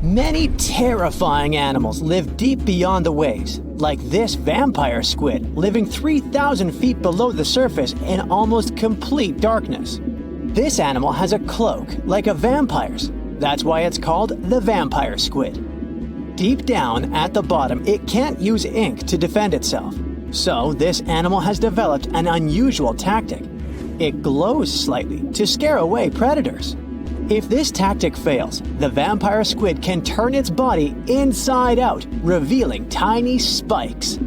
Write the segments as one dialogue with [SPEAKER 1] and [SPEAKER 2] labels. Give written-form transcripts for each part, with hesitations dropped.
[SPEAKER 1] Many terrifying animals live deep beyond the waves, like this vampire squid living 3,000 feet below the surface in almost complete darkness. This animal has a cloak, like a vampire's. That's why it's called the vampire squid. Deep down at the bottom, it can't use ink to defend itself. So this animal has developed an unusual tactic. It glows slightly to scare away predators. If this tactic fails, the vampire squid can turn its body inside out, revealing tiny spikes.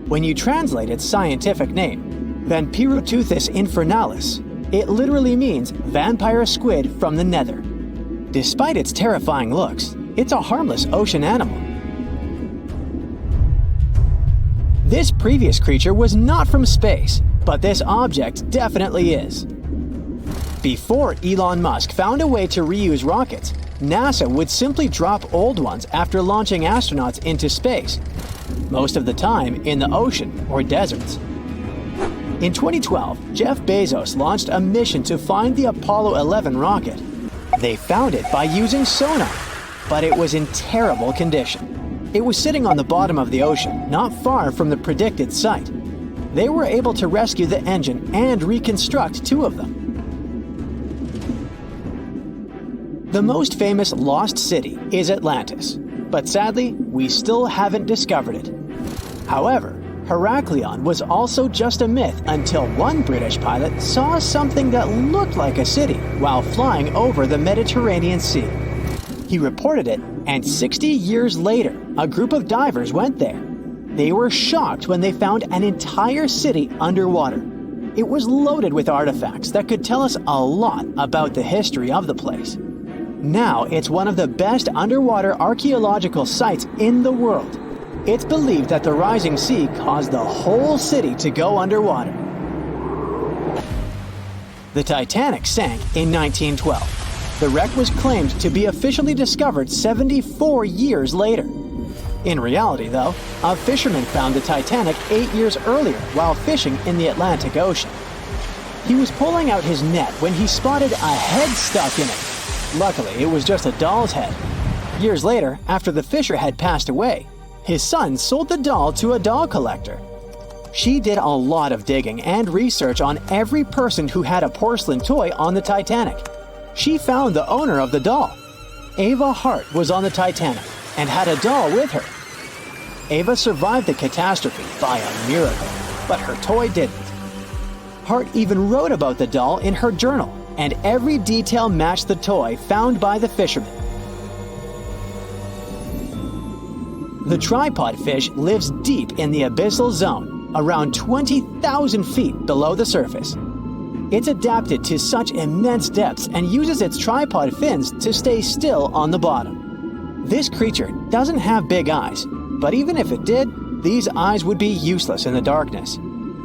[SPEAKER 1] When you translate its scientific name, Vampiroteuthis infernalis, it literally means vampire squid from the nether. Despite its terrifying looks, it's a harmless ocean animal. This previous creature was not from space, but this object definitely is. Before Elon Musk found a way to reuse rockets, NASA would simply drop old ones after launching astronauts into space, most of the time in the ocean or deserts. In 2012, Jeff Bezos launched a mission to find the Apollo 11 rocket. They found it by using sonar, but it was in terrible condition. It was sitting on the bottom of the ocean, not far from the predicted site. They were able to rescue the engine and reconstruct 2 of them. The most famous lost city is Atlantis, but sadly, we still haven't discovered it. However, Heraklion was also just a myth until one British pilot saw something that looked like a city while flying over the Mediterranean Sea. He reported it, and 60 years later, a group of divers went there. They were shocked when they found an entire city underwater. It was loaded with artifacts that could tell us a lot about the history of the place. Now it's one of the best underwater archaeological sites in the world. It's believed that the rising sea caused the whole city to go underwater. The Titanic sank in 1912. The wreck was claimed to be officially discovered 74 years later. In reality, though, a fisherman found the Titanic 8 years earlier while fishing in the Atlantic Ocean. He was pulling out his net when he spotted a head stuck in it. Luckily, it was just a doll's head. Years later, after the fisher had passed away, his son sold the doll to a doll collector. She did a lot of digging and research on every person who had a porcelain toy on the Titanic. She found the owner of the doll. Ava Hart was on the Titanic and had a doll with her. Ava survived the catastrophe by a miracle, but her toy didn't. Hart even wrote about the doll in her journal, and every detail matched the toy found by the fisherman. The tripod fish lives deep in the abyssal zone, around 20,000 feet below the surface. It's adapted to such immense depths and uses its tripod fins to stay still on the bottom. This creature doesn't have big eyes, but even if it did, these eyes would be useless in the darkness.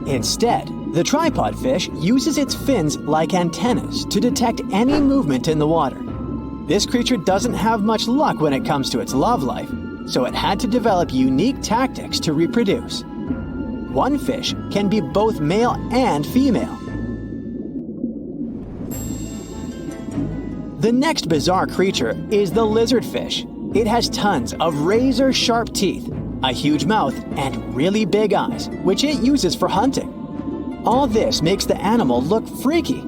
[SPEAKER 1] Instead, the tripod fish uses its fins like antennas to detect any movement in the water. This creature doesn't have much luck when it comes to its love life, so it had to develop unique tactics to reproduce. One fish can be both male and female. The next bizarre creature is the lizardfish. It has tons of razor-sharp teeth, a huge mouth, and really big eyes, which it uses for hunting. All this makes the animal look freaky.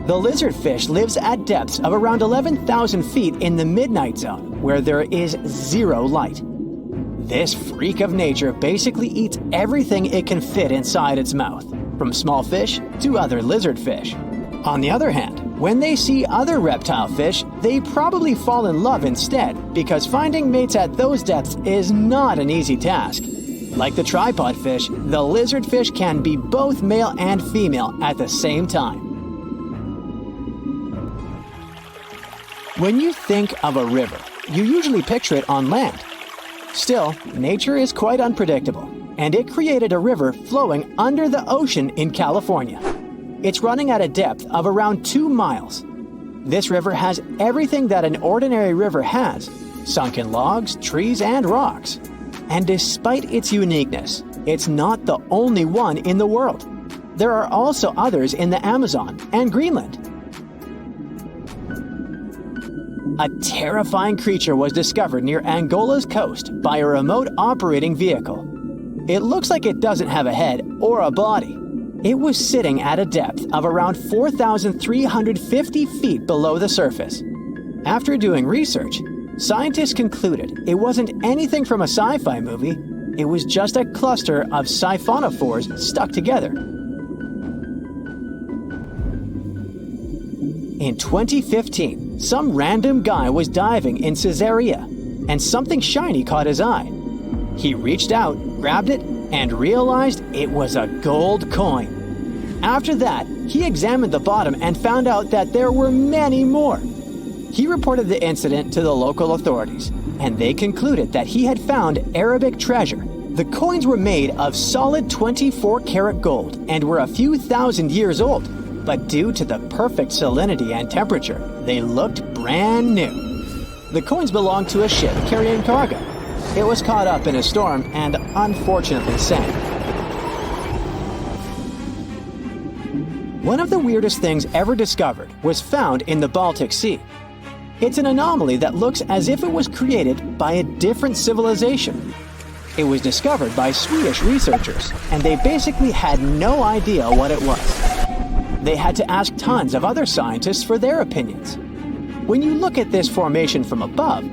[SPEAKER 1] The lizardfish lives at depths of around 11,000 feet in the midnight zone, where there is zero light. This freak of nature basically eats everything it can fit inside its mouth, from small fish to other lizardfish. On the other hand, when they see other reptile fish, they probably fall in love instead, because finding mates at those depths is not an easy task. Like the tripod fish, the lizardfish can be both male and female at the same time. When you think of a river, you usually picture it on land. Still, nature is quite unpredictable, and it created a river flowing under the ocean in California. It's running at a depth of around 2 miles. This river has everything that an ordinary river has: sunken logs, trees, and rocks. And despite its uniqueness, it's not the only one in the world. There are also others in the Amazon and Greenland. A terrifying creature was discovered near Angola's coast by a remote operating vehicle. It looks like it doesn't have a head or a body. It was sitting at a depth of around 4,350 feet below the surface. After doing research, scientists concluded it wasn't anything from a sci-fi movie. It was just a cluster of siphonophores stuck together. In 2015, some random guy was diving in Caesarea, and something shiny caught his eye. He reached out, grabbed it, and realized it was a gold coin. After that, he examined the bottom and found out that there were many more. He reported the incident to the local authorities, and they concluded that he had found Arabic treasure. The coins were made of solid 24-karat gold and were a few thousand years old, but due to the perfect salinity and temperature, they looked brand new. The coins belonged to a ship carrying cargo. It was caught up in a storm and unfortunately sank. One of the weirdest things ever discovered was found in the Baltic Sea. It's an anomaly that looks as if it was created by a different civilization. It was discovered by Swedish researchers, and they basically had no idea what it was. They had to ask tons of other scientists for their opinions. When you look at this formation from above,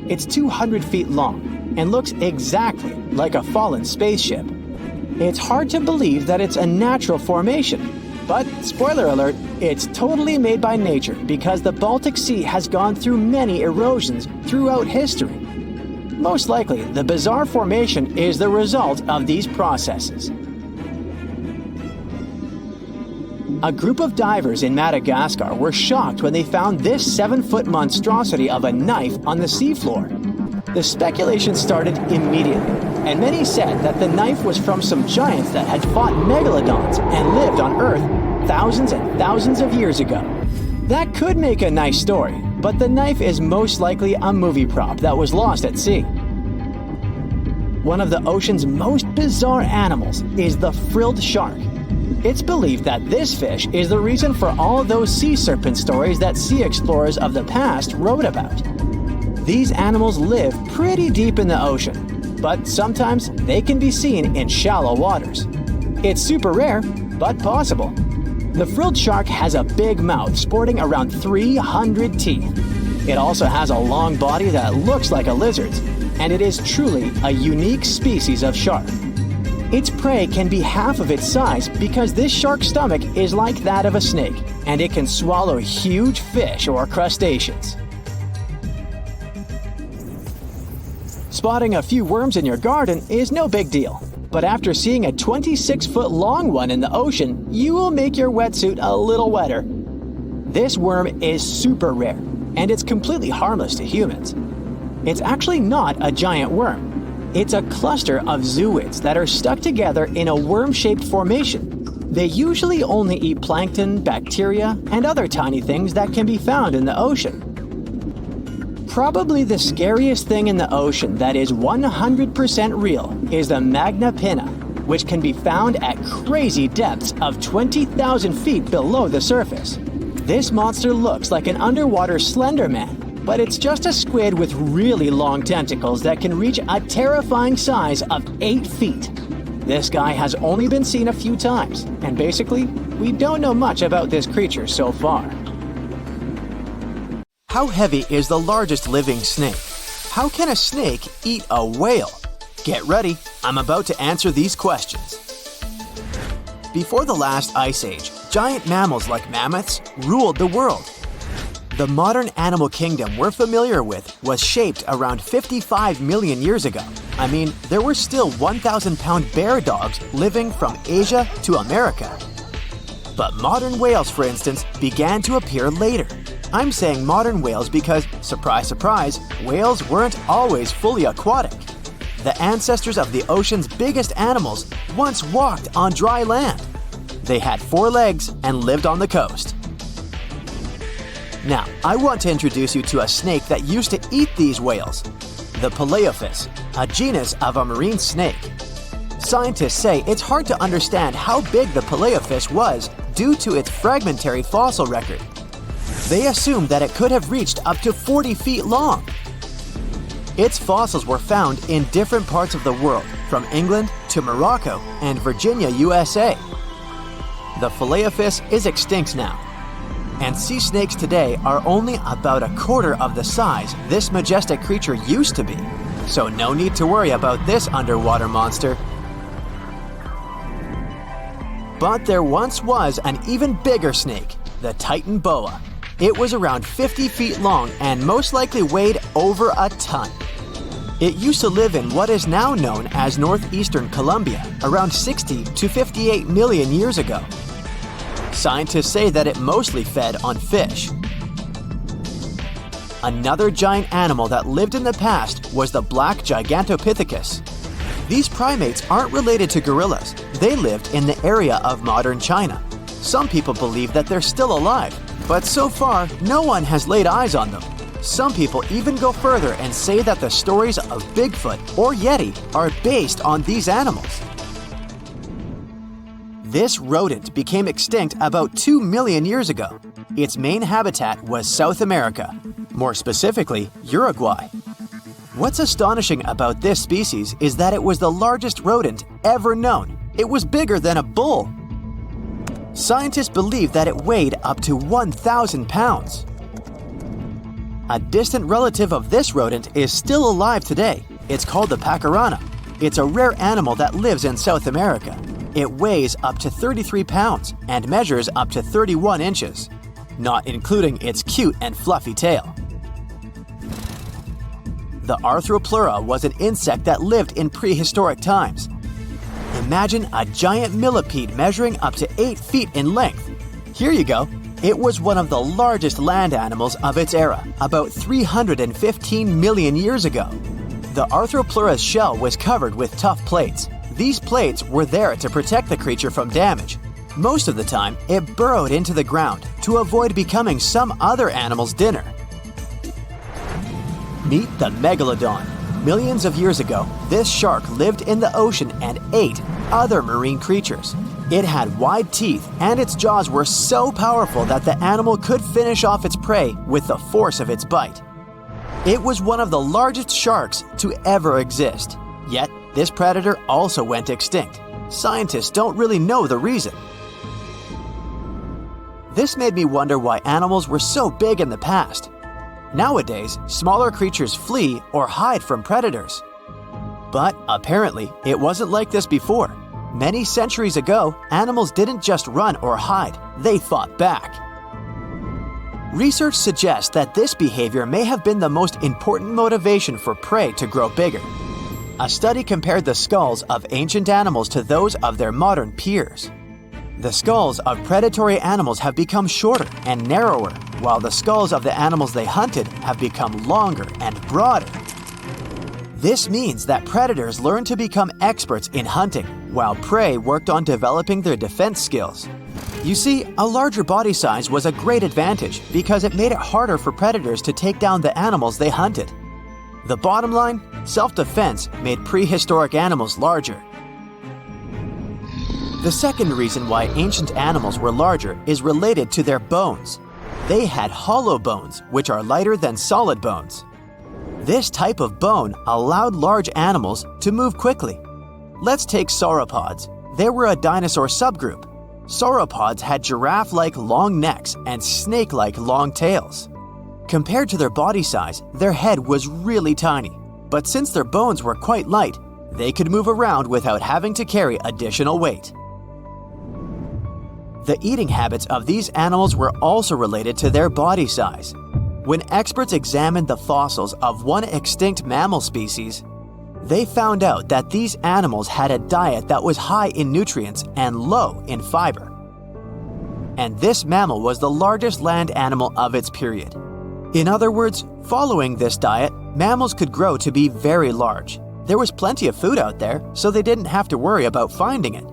[SPEAKER 1] it's 200 feet long and looks exactly like a fallen spaceship. It's hard to believe that it's a natural formation, but spoiler alert, it's totally made by nature because the Baltic Sea has gone through many erosions throughout history. Most likely, the bizarre formation is the result of these processes. A group of divers in Madagascar were shocked when they found this 7-foot monstrosity of a knife on the seafloor. The speculation started immediately, and many said that the knife was from some giants that had fought megalodons and lived on Earth thousands and thousands of years ago. That could make a nice story, but the knife is most likely a movie prop that was lost at sea. One of the ocean's most bizarre animals is the frilled shark. It's believed that this fish is the reason for all those sea serpent stories that sea explorers of the past wrote about. These animals live pretty deep in the ocean, but sometimes they can be seen in shallow waters. It's super rare, but possible. The frilled shark has a big mouth sporting around 300 teeth. It also has a long body that looks like a lizard's, and it is truly a unique species of shark. Its prey can be half of its size because this shark's stomach is like that of a snake, and it can swallow huge fish or crustaceans. Spotting a few worms in your garden is no big deal, but after seeing a 26-foot long one in the ocean, you will make your wetsuit a little wetter. This worm is super rare, and it's completely harmless to humans. It's actually not a giant worm. It's a cluster of zooids that are stuck together in a worm-shaped formation. They usually only eat plankton, bacteria, and other tiny things that can be found in the ocean. Probably the scariest thing in the ocean that is 100% real is the magna pinna, which can be found at crazy depths of 20,000 feet below the surface. This monster looks like an underwater Slender Man, but it's just a squid with really long tentacles that can reach a terrifying size of 8 feet. This guy has only been seen a few times, and basically, we don't know much about this creature so far. How heavy is the largest living snake? How can a snake eat a whale? Get ready, I'm about to answer these questions. Before the last ice age, giant mammals like mammoths ruled the world. The modern animal kingdom we're familiar with was shaped around 55 million years ago. I mean, there were still 1,000-pound bear dogs living from Asia to America. But modern whales, for instance, began to appear later. I'm saying modern whales because, surprise, surprise, whales weren't always fully aquatic. The ancestors of the ocean's biggest animals once walked on dry land. They had 4 legs and lived on the coast. Now, I want to introduce you to a snake that used to eat these whales, the Paleophis, a genus of a marine snake. Scientists say it's hard to understand how big the Paleophis was due to its fragmentary fossil record. They assumed that it could have reached up to 40 feet long. Its fossils were found in different parts of the world, from England to Morocco and Virginia, USA. The Phalaeophis is extinct now, and sea snakes today are only about a quarter of the size this majestic creature used to be. So no need to worry about this underwater monster. But there once was an even bigger snake, the Titan boa. It was around 50 feet long and most likely weighed over a ton. It used to live in what is now known as northeastern Colombia around 60 to 58 million years ago. Scientists say that it mostly fed on fish. Another giant animal that lived in the past was the black Gigantopithecus. These primates aren't related to gorillas. They lived in the area of modern China. Some people believe that they're still alive, but so far, no one has laid eyes on them. Some people even go further and say that the stories of Bigfoot or Yeti are based on these animals. This rodent became extinct about 2 million years ago. Its main habitat was South America, more specifically Uruguay. What's astonishing about this species is that it was the largest rodent ever known. It was bigger than a bull. Scientists believe that it weighed up to 1,000 pounds. A distant relative of this rodent is still alive today. It's called the pacarana. It's a rare animal that lives in South America. It weighs up to 33 pounds and measures up to 31 inches, not including its cute and fluffy tail. The Arthropleura was an insect that lived in prehistoric times. Imagine a giant millipede measuring up to 8 feet in length. Here you go. It was one of the largest land animals of its era, about 315 million years ago. The Arthropleura's shell was covered with tough plates. These plates were there to protect the creature from damage. Most of the time, it burrowed into the ground to avoid becoming some other animal's dinner. Meet the megalodon. Millions of years ago, this shark lived in the ocean and ate other marine creatures. It had wide teeth, and its jaws were so powerful that the animal could finish off its prey with the force of its bite. It was one of the largest sharks to ever exist. Yet, this predator also went extinct. Scientists don't really know the reason. This made me wonder why animals were so big in the past. Nowadays, smaller creatures flee or hide from predators. But apparently, it wasn't like this before. Many centuries ago, animals didn't just run or hide, they fought back. Research suggests that this behavior may have been the most important motivation for prey to grow bigger. A study compared the skulls of ancient animals to those of their modern peers. The skulls of predatory animals have become shorter and narrower, while the skulls of the animals they hunted have become longer and broader. This means that predators learned to become experts in hunting, while prey worked on developing their defense skills. You see, a larger body size was a great advantage because it made it harder for predators to take down the animals they hunted. The bottom line, self-defense made prehistoric animals larger. The second reason why ancient animals were larger is related to their bones. They had hollow bones, which are lighter than solid bones. This type of bone allowed large animals to move quickly. Let's take sauropods. They were a dinosaur subgroup. Sauropods had giraffe-like long necks and snake-like long tails. Compared to their body size, their head was really tiny. But since their bones were quite light, they could move around without having to carry additional weight. The eating habits of these animals were also related to their body size. When experts examined the fossils of one extinct mammal species, they found out that these animals had a diet that was high in nutrients and low in fiber. And this mammal was the largest land animal of its period. In other words, following this diet, mammals could grow to be very large. There was plenty of food out there, so they didn't have to worry about finding it.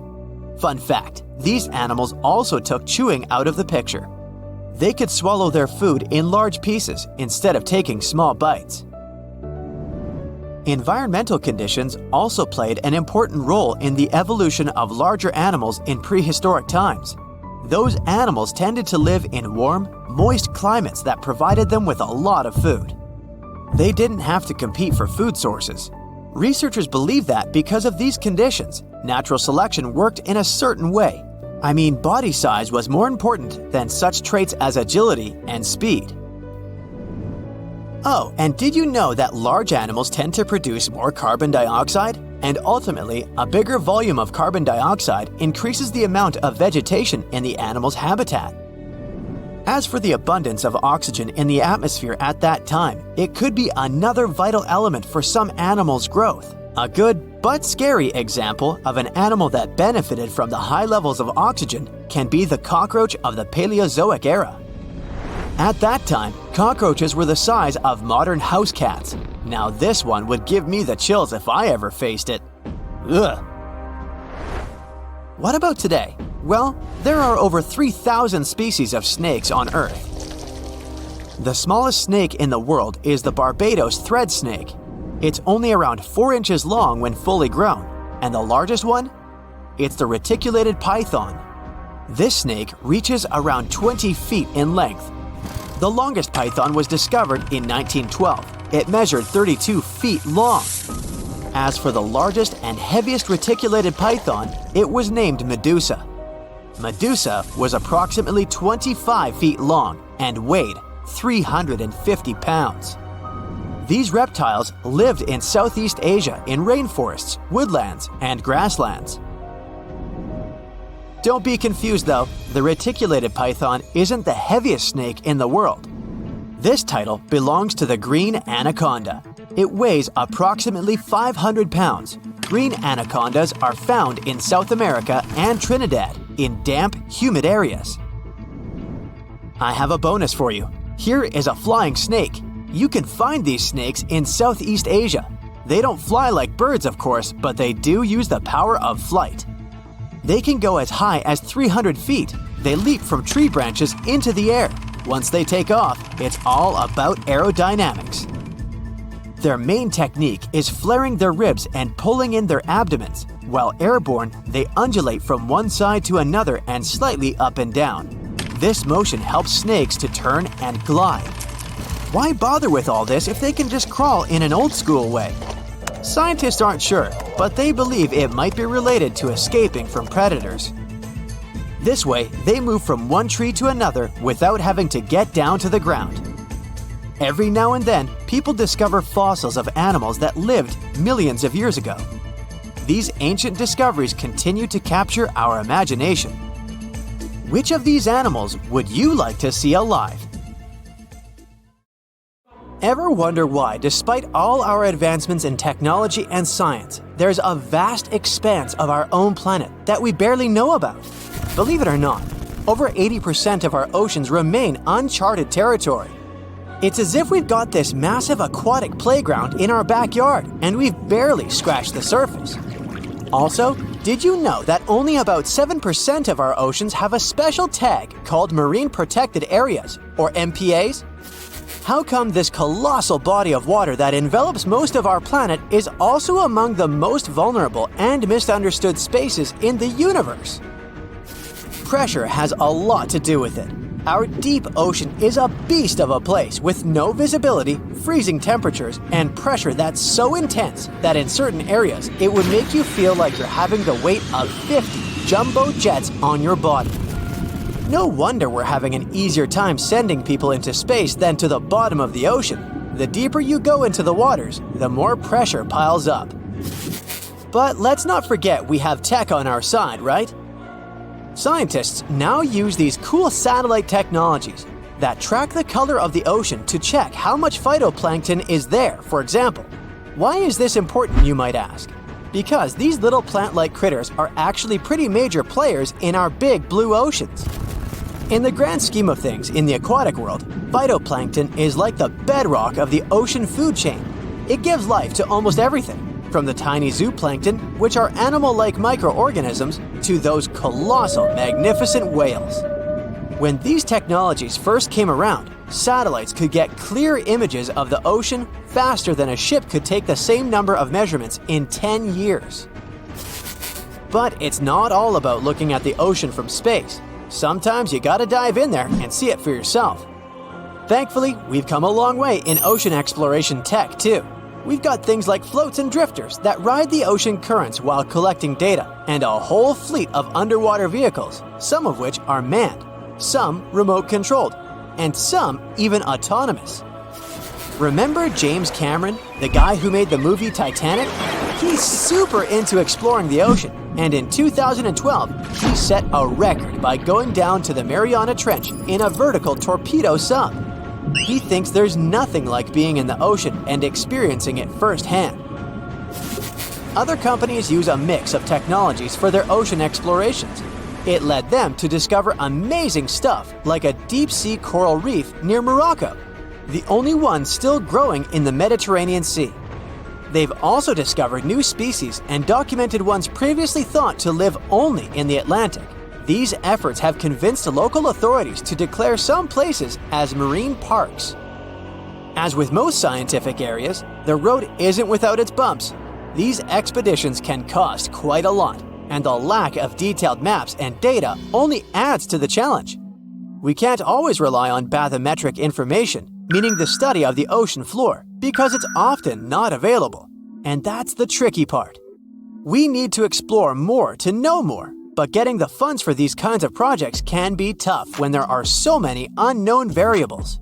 [SPEAKER 1] Fun fact, these animals also took chewing out of the picture. They could swallow their food in large pieces instead of taking small bites. Environmental conditions also played an important role in the evolution of larger animals in prehistoric times. Those animals tended to live in warm, moist climates that provided them with a lot of food. They didn't have to compete for food sources. Researchers believe that because of these conditions, natural selection worked in a certain way. I mean, body size was more important than such traits as agility and speed. Oh, and did you know that large animals tend to produce more carbon dioxide? And ultimately, a bigger volume of carbon dioxide increases the amount of vegetation in the animal's habitat. As for the abundance of oxygen in the atmosphere at that time, it could be another vital element for some animals' growth. A good but scary example of an animal that benefited from the high levels of oxygen can be the cockroach of the Paleozoic era. At that time, cockroaches were the size of modern house cats. Now this one would give me the chills if I ever faced it. Ugh. What about today? Well, there are over 3,000 species of snakes on Earth. The smallest snake in the world is the Barbados thread snake. It's only around 4 inches long when fully grown, and the largest one? It's the reticulated python. This snake reaches around 20 feet in length. The longest python was discovered in 1912. It measured 32 feet long. As for the largest and heaviest reticulated python, it was named Medusa. Medusa was approximately 25 feet long and weighed 350 pounds. These reptiles lived in Southeast Asia in rainforests, woodlands, and grasslands. Don't be confused though, the reticulated python isn't the heaviest snake in the world. This title belongs to the green anaconda. It weighs approximately 500 pounds. Green anacondas are found in South America and Trinidad in damp, humid areas. I have a bonus for you. Here is a flying snake. You can find these snakes in Southeast Asia. They don't fly like birds, of course, but they do use the power of flight. They can go as high as 300 feet. They leap from tree branches into the air. Once they take off, it's all about aerodynamics. Their main technique is flaring their ribs and pulling in their abdomens. While airborne, they undulate from one side to another and slightly up and down. This motion helps snakes to turn and glide. Why bother with all this if they can just crawl in an old-school way? Scientists aren't sure, but they believe it might be related to escaping from predators. This way, they move from one tree to another without having to get down to the ground. Every now and then, people discover fossils of animals that lived millions of years ago. These ancient discoveries continue to capture our imagination. Which of these animals would you like to see alive? Ever wonder why, despite all our advancements in technology and science, there's a vast expanse of our own planet that we barely know about? Believe it or not, over 80% of our oceans remain uncharted territory. It's as if we've got this massive aquatic playground in our backyard and we've barely scratched the surface. Also, did you know that only about 7% of our oceans have a special tag called Marine Protected Areas, or MPAs? How come this colossal body of water that envelops most of our planet is also among the most vulnerable and misunderstood spaces in the universe? Pressure has a lot to do with it. Our deep ocean is a beast of a place with no visibility, freezing temperatures, and pressure that's so intense that in certain areas it would make you feel like you're having the weight of 50 jumbo jets on your body. No wonder we're having an easier time sending people into space than to the bottom of the ocean. The deeper you go into the waters, the more pressure piles up. But let's not forget we have tech on our side, right? Scientists now use these cool satellite technologies that track the color of the ocean to check how much phytoplankton is there, for example. Why is this important, you might ask? Because these little plant-like critters are actually pretty major players in our big blue oceans. In the grand scheme of things in the aquatic world, phytoplankton is like the bedrock of the ocean food chain. It gives life to almost everything, from the tiny zooplankton, which are animal-like microorganisms, to those colossal, magnificent whales. When these technologies first came around, satellites could get clear images of the ocean faster than a ship could take the same number of measurements in 10 years. But it's not all about looking at the ocean from space. sometimes you gotta dive in there and see it for yourself. Thankfully, we've come a long way in ocean exploration tech too. We've got things like floats and drifters that ride the ocean currents while collecting data, and a whole fleet of underwater vehicles, some of which are manned, some remote-controlled, and some even autonomous. Remember James Cameron, the guy who made the movie Titanic? He's super into exploring the ocean, and in 2012, he set a record by going down to the Mariana Trench in a vertical torpedo sub. He thinks there's nothing like being in the ocean and experiencing it firsthand. Other companies use a mix of technologies for their ocean explorations. It led them to discover amazing stuff like a deep-sea coral reef near Morocco, the only one still growing in the Mediterranean Sea. They've also discovered new species and documented ones previously thought to live only in the Atlantic. These efforts have convinced local authorities to declare some places as marine parks. As with most scientific areas, the road isn't without its bumps. These expeditions can cost quite a lot, and the lack of detailed maps and data only adds to the challenge. We can't always rely on bathymetric information, meaning the study of the ocean floor, because it's often not available. And that's the tricky part. We need to explore more to know more, but getting the funds for these kinds of projects can be tough when there are so many unknown variables.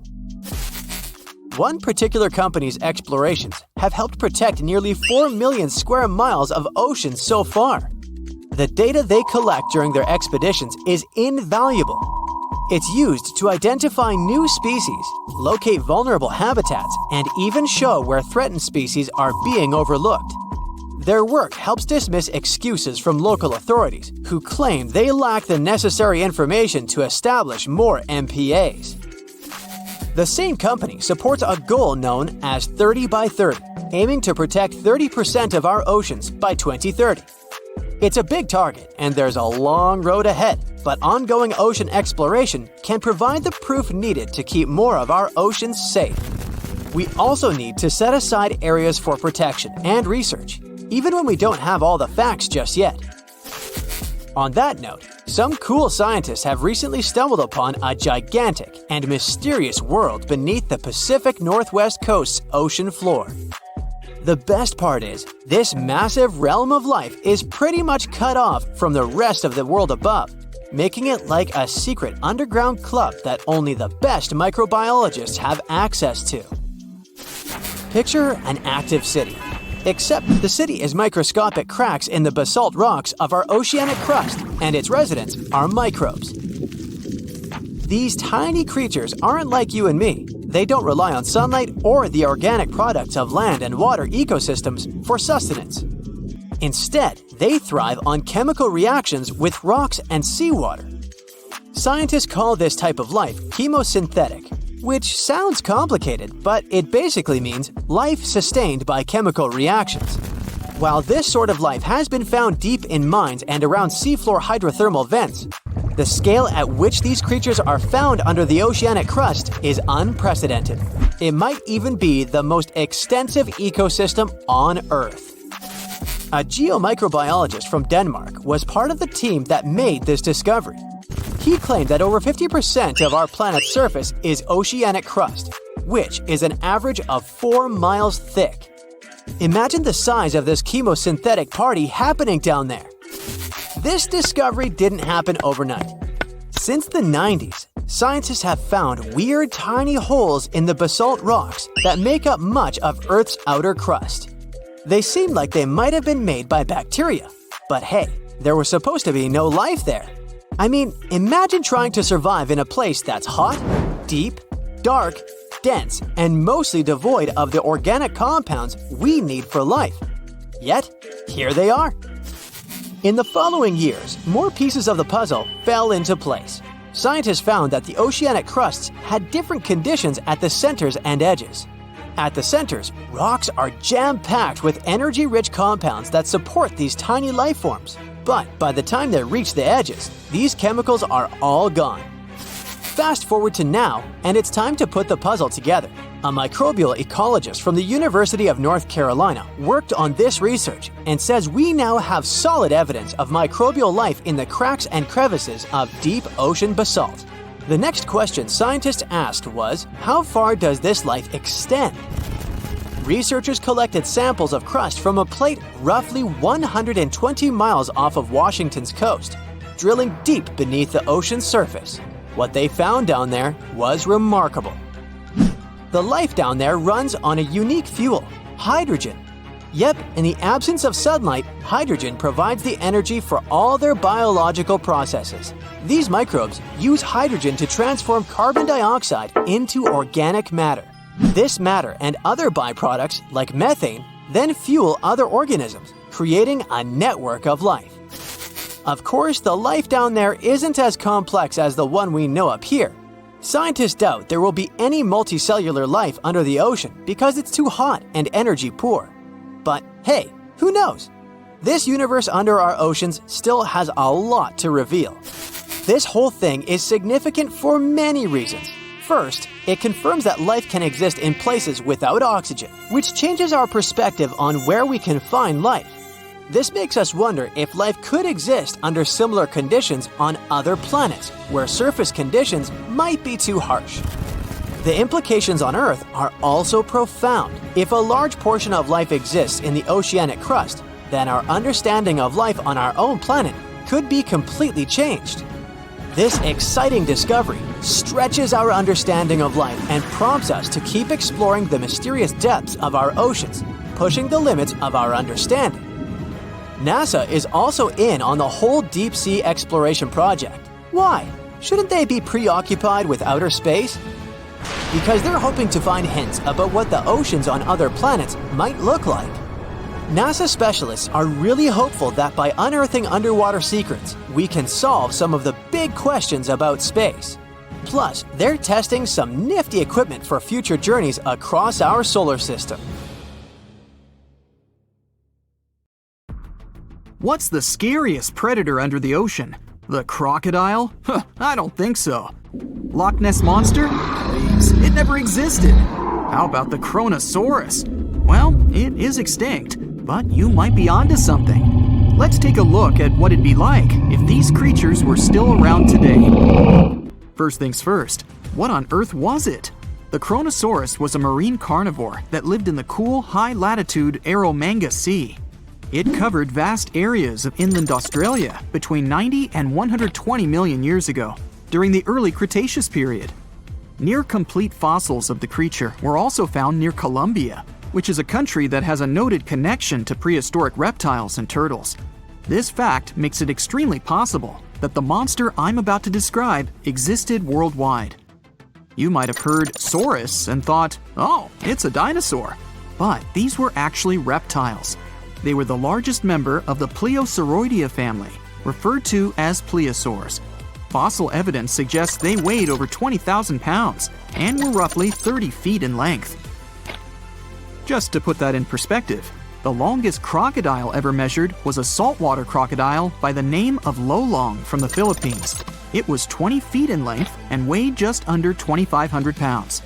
[SPEAKER 1] One particular company's explorations have helped protect nearly 4 million square miles of ocean so far. The data they collect during their expeditions is invaluable. It's used to identify new species, locate vulnerable habitats, and even show where threatened species are being overlooked. Their work helps dismiss excuses from local authorities who claim they lack the necessary information to establish more MPAs. The same company supports a goal known as 30 by 30, aiming to protect 30% of our oceans by 2030. It's a big target, and there's a long road ahead, but ongoing ocean exploration can provide the proof needed to keep more of our oceans safe. We also need to set aside areas for protection and research, even when we don't have all the facts just yet. On that note, some cool scientists have recently stumbled upon a gigantic and mysterious world beneath the Pacific Northwest coast's ocean floor. The best part is, this massive realm of life is pretty much cut off from the rest of the world above, making it like a secret underground club that only the best microbiologists have access to. Picture an active city, except the city is microscopic cracks in the basalt rocks of our oceanic crust, and its residents are microbes. These tiny creatures aren't like you and me. They don't rely on sunlight or the organic products of land and water ecosystems for sustenance. Instead, they thrive on chemical reactions with rocks and seawater. Scientists call this type of life chemosynthetic, which sounds complicated, but it basically means life sustained by chemical reactions. While this sort of life has been found deep in mines and around seafloor hydrothermal vents, the scale at which these creatures are found under the oceanic crust is unprecedented. It might even be the most extensive ecosystem on Earth. A geomicrobiologist from Denmark was part of the team that made this discovery. He claimed that over 50% of our planet's surface is oceanic crust, which is an average of 4 miles thick. Imagine the size of this chemosynthetic party happening down there. This discovery didn't happen overnight. Since the 90s, scientists have found weird tiny holes in the basalt rocks that make up much of Earth's outer crust. They seem like they might have been made by bacteria, but hey, there was supposed to be no life there. I mean, imagine trying to survive in a place that's hot, deep, dark, dense, and mostly devoid of the organic compounds we need for life. Yet, here they are. In the following years, more pieces of the puzzle fell into place. Scientists found that the oceanic crusts had different conditions at the centers and edges. At the centers, rocks are jam-packed with energy-rich compounds that support these tiny life forms. But by the time they reach the edges, these chemicals are all gone. Fast forward to now, and it's time to put the puzzle together. A microbial ecologist from the University of North Carolina worked on this research and says we now have solid evidence of microbial life in the cracks and crevices of deep ocean basalt. The next question scientists asked was, how far does this life extend? Researchers collected samples of crust from a plate roughly 120 miles off of Washington's coast, drilling deep beneath the ocean's surface. What they found down there was remarkable. The life down there runs on a unique fuel, hydrogen. Yep, in the absence of sunlight, hydrogen provides the energy for all their biological processes. These microbes use hydrogen to transform carbon dioxide into organic matter. This matter and other byproducts, like methane, then fuel other organisms, creating a network of life. Of course, the life down there isn't as complex as the one we know up here. Scientists doubt there will be any multicellular life under the ocean because it's too hot and energy poor. But hey, who knows? This universe under our oceans still has a lot to reveal. This whole thing is significant for many reasons. First, it confirms that life can exist in places without oxygen, which changes our perspective on where we can find life. This makes us wonder if life could exist under similar conditions on other planets, where surface conditions might be too harsh. The implications on Earth are also profound. If a large portion of life exists in the oceanic crust, then our understanding of life on our own planet could be completely changed. This exciting discovery stretches our understanding of life and prompts us to keep exploring the mysterious depths of our oceans, pushing the limits of our understanding. NASA is also in on the whole deep sea exploration project. Why? Shouldn't they be preoccupied with outer space? Because they're hoping to find hints about what the oceans on other planets might look like. NASA specialists are really hopeful that by unearthing underwater secrets, we can solve some of the big questions about space. Plus, they're testing some nifty equipment for future journeys across our solar system.
[SPEAKER 2] What's the scariest predator under the ocean? The crocodile? I don't think so. Loch Ness Monster? Please, it never existed. How about the Kronosaurus? Well, it is extinct, but you might be onto something. Let's take a look at what it'd be like if these creatures were still around today. First things first, what on earth was it? The Kronosaurus was a marine carnivore that lived in the cool, high-latitude Eromanga Sea. It covered vast areas of inland Australia between 90 and 120 million years ago, during the early Cretaceous period. Near-complete fossils of the creature were also found near Colombia, which is a country that has a noted connection to prehistoric reptiles and turtles. This fact makes it extremely possible that the monster I'm about to describe existed worldwide. You might have heard saurus and thought, oh, it's a dinosaur. But these were actually reptiles. They were the largest member of the Plesiosauridae family, referred to as plesiosaurs. Fossil evidence suggests they weighed over 20,000 pounds and were roughly 30 feet in length. Just to put that in perspective, the longest crocodile ever measured was a saltwater crocodile by the name of Lolong from the Philippines. It was 20 feet in length and weighed just under 2,500 pounds.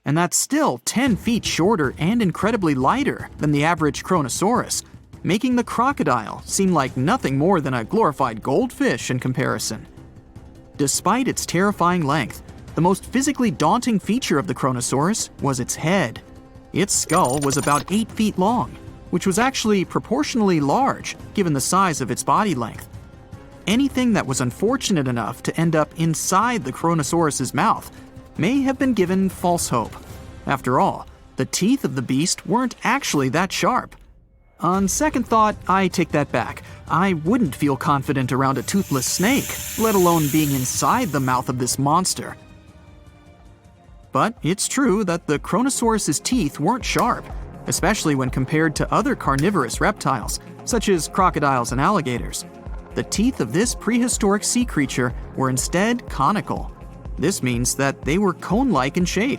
[SPEAKER 2] And that's still 10 feet shorter and incredibly lighter than the average Kronosaurus, making the crocodile seem like nothing more than a glorified goldfish in comparison. Despite its terrifying length, the most physically daunting feature of the Kronosaurus was its head. Its skull was about 8 feet long, which was actually proportionally large given the size of its body length. Anything that was unfortunate enough to end up inside the Kronosaurus's mouth may have been given false hope. After all, the teeth of the beast weren't actually that sharp. On second thought, I take that back. I wouldn't feel confident around a toothless snake, let alone being inside the mouth of this monster. But it's true that the Kronosaurus's teeth weren't sharp, especially when compared to other carnivorous reptiles, such as crocodiles and alligators. The teeth of this prehistoric sea creature were instead conical. This means that they were cone-like in shape.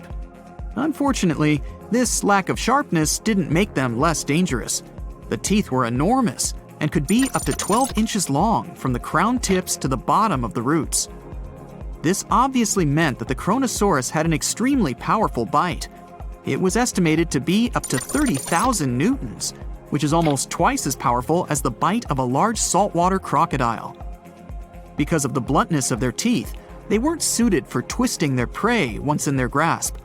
[SPEAKER 2] Unfortunately, this lack of sharpness didn't make them less dangerous. The teeth were enormous and could be up to 12 inches long from the crown tips to the bottom of the roots. This obviously meant that the Kronosaurus had an extremely powerful bite. It was estimated to be up to 30,000 newtons, which is almost twice as powerful as the bite of a large saltwater crocodile. Because of the bluntness of their teeth, they weren't suited for twisting their prey once in their grasp.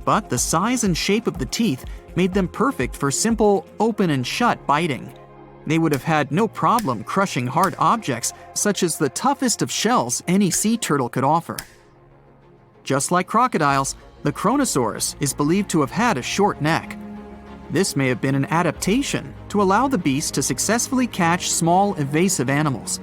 [SPEAKER 2] But the size and shape of the teeth made them perfect for simple open and shut biting. They would have had no problem crushing hard objects such as the toughest of shells any sea turtle could offer. Just like crocodiles, the Kronosaurus is believed to have had a short neck. This may have been an adaptation to allow the beast to successfully catch small, evasive animals.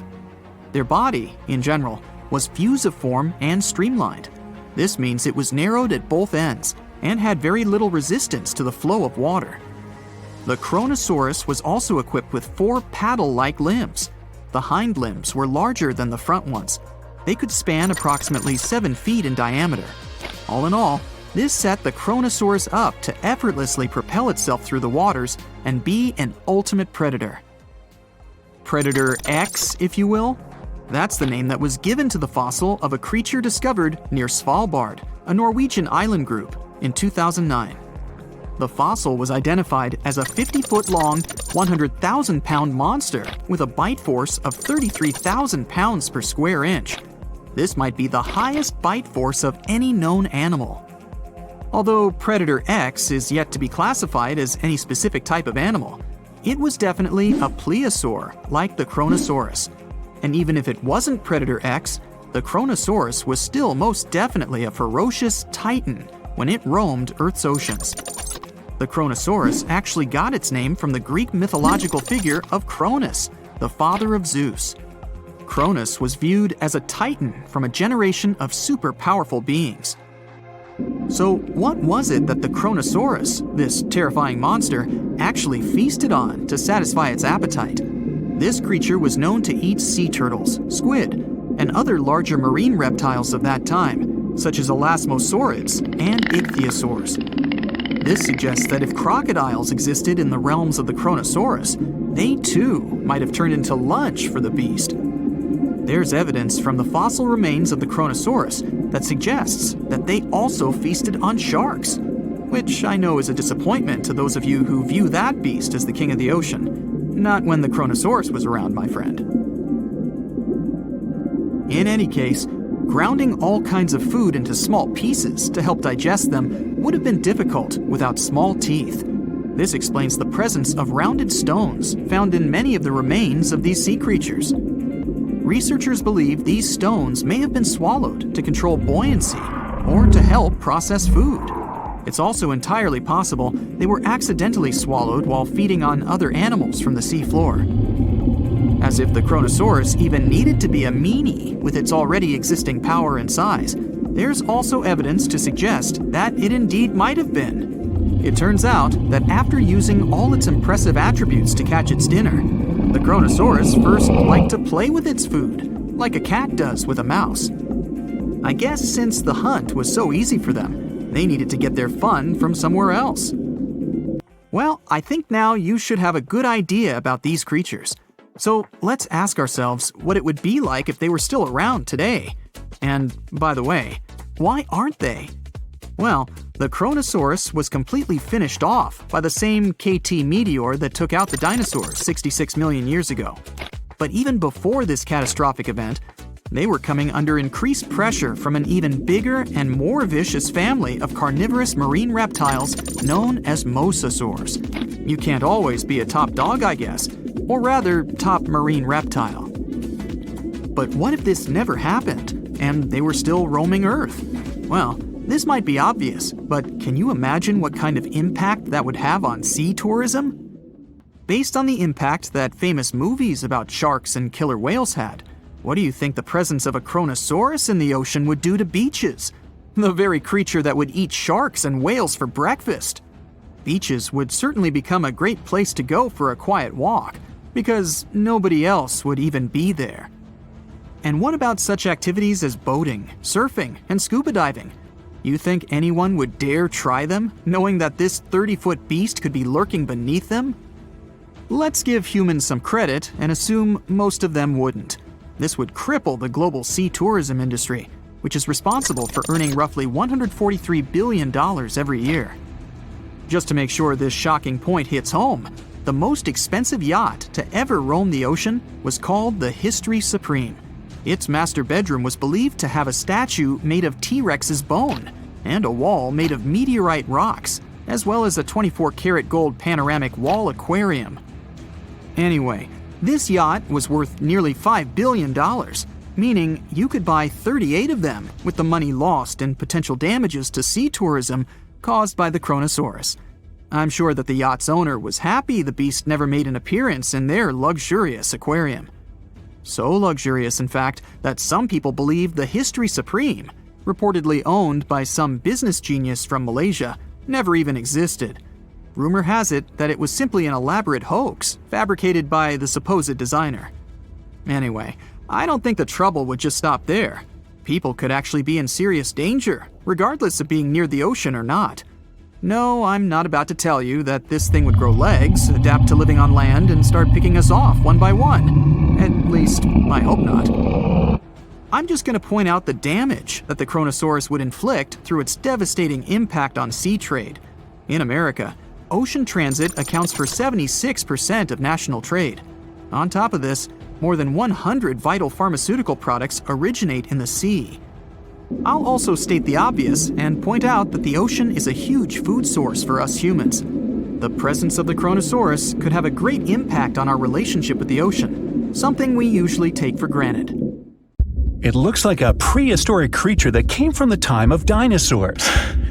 [SPEAKER 2] Their body, in general, was fusiform and streamlined. This means it was narrowed at both ends and had very little resistance to the flow of water. The Kronosaurus was also equipped with 4 paddle-like limbs. The hind limbs were larger than the front ones. They could span approximately 7 feet in diameter. All in all, this set the Kronosaurus up to effortlessly propel itself through the waters and be an ultimate predator. Predator X, if you will? That's the name that was given to the fossil of a creature discovered near Svalbard, a Norwegian island group, in 2009. The fossil was identified as a 50-foot-long, 100,000-pound monster with a bite force of 33,000 pounds per square inch. This might be the highest bite force of any known animal. Although Predator X is yet to be classified as any specific type of animal, it was definitely a plesiosaur like the Kronosaurus. And even if it wasn't Predator X, the Kronosaurus was still most definitely a ferocious titan when it roamed Earth's oceans. The Kronosaurus actually got its name from the Greek mythological figure of Kronos, the father of Zeus. Kronos was viewed as a titan from a generation of super powerful beings. So what was it that the Kronosaurus, this terrifying monster, actually feasted on to satisfy its appetite? This creature was known to eat sea turtles, squid, and other larger marine reptiles of that time, such as elasmosaurids and ichthyosaurs. This suggests that if crocodiles existed in the realms of the Kronosaurus, they too might have turned into lunch for the beast. There's evidence from the fossil remains of the Kronosaurus that suggests that they also feasted on sharks, which I know is a disappointment to those of you who view that beast as the king of the ocean. Not when the Kronosaurus was around, my friend. In any case, grounding all kinds of food into small pieces to help digest them would have been difficult without small teeth. This explains the presence of rounded stones found in many of the remains of these sea creatures. Researchers believe these stones may have been swallowed to control buoyancy or to help process food. It's also entirely possible they were accidentally swallowed while feeding on other animals from the seafloor. As if the Kronosaurus even needed to be a meanie with its already existing power and size, there's also evidence to suggest that it indeed might have been. It turns out that after using all its impressive attributes to catch its dinner, the Kronosaurus first liked to play with its food, like a cat does with a mouse. I guess since the hunt was so easy for them, they needed to get their fun from somewhere else. Well, I think now you should have a good idea about these creatures. So let's ask ourselves what it would be like if they were still around today. And by the way, why aren't they? Well, the Kronosaurus was completely finished off by the same KT meteor that took out the dinosaurs 66 million years ago. But even before this catastrophic event, they were coming under increased pressure from an even bigger and more vicious family of carnivorous marine reptiles known as mosasaurs. You can't always be a top dog, I guess, or rather, top marine reptile. But what if this never happened, and they were still roaming Earth? Well, this might be obvious, but can you imagine what kind of impact that would have on sea tourism? Based on the impact that famous movies about sharks and killer whales had, what do you think the presence of a Kronosaurus in the ocean would do to beaches? The very creature that would eat sharks and whales for breakfast. Beaches would certainly become a great place to go for a quiet walk, because nobody else would even be there. And what about such activities as boating, surfing, and scuba diving? You think anyone would dare try them, knowing that this 30-foot beast could be lurking beneath them? Let's give humans some credit and assume most of them wouldn't. This would cripple the global sea tourism industry, which is responsible for earning roughly $143 billion every year. Just to make sure this shocking point hits home, the most expensive yacht to ever roam the ocean was called the History Supreme. Its master bedroom was believed to have a statue made of T-Rex's bone and a wall made of meteorite rocks, as well as a 24-karat gold panoramic wall aquarium. Anyway, this yacht was worth nearly $5 billion, meaning you could buy 38 of them with the money lost and potential damages to sea tourism caused by the Kronosaurus. I'm sure that the yacht's owner was happy the beast never made an appearance in their luxurious aquarium. So luxurious, in fact, that some people believe the History Supreme, reportedly owned by some business genius from Malaysia, never even existed. Rumor has it that it was simply an elaborate hoax fabricated by the supposed designer. Anyway, I don't think the trouble would just stop there. People could actually be in serious danger, regardless of being near the ocean or not. No, I'm not about to tell you that this thing would grow legs, adapt to living on land, and start picking us off one by one. At least, I hope not. I'm just going to point out the damage that the Kronosaurus would inflict through its devastating impact on sea trade. In America, ocean transit accounts for 76% of national trade. On top of this, more than 100 vital pharmaceutical products originate in the sea. I'll also state the obvious and point out that the ocean is a huge food source for us humans. The presence of the Kronosaurus could have a great impact on our relationship with the ocean, something we usually take for granted.
[SPEAKER 3] It looks like a prehistoric creature that came from the time of dinosaurs.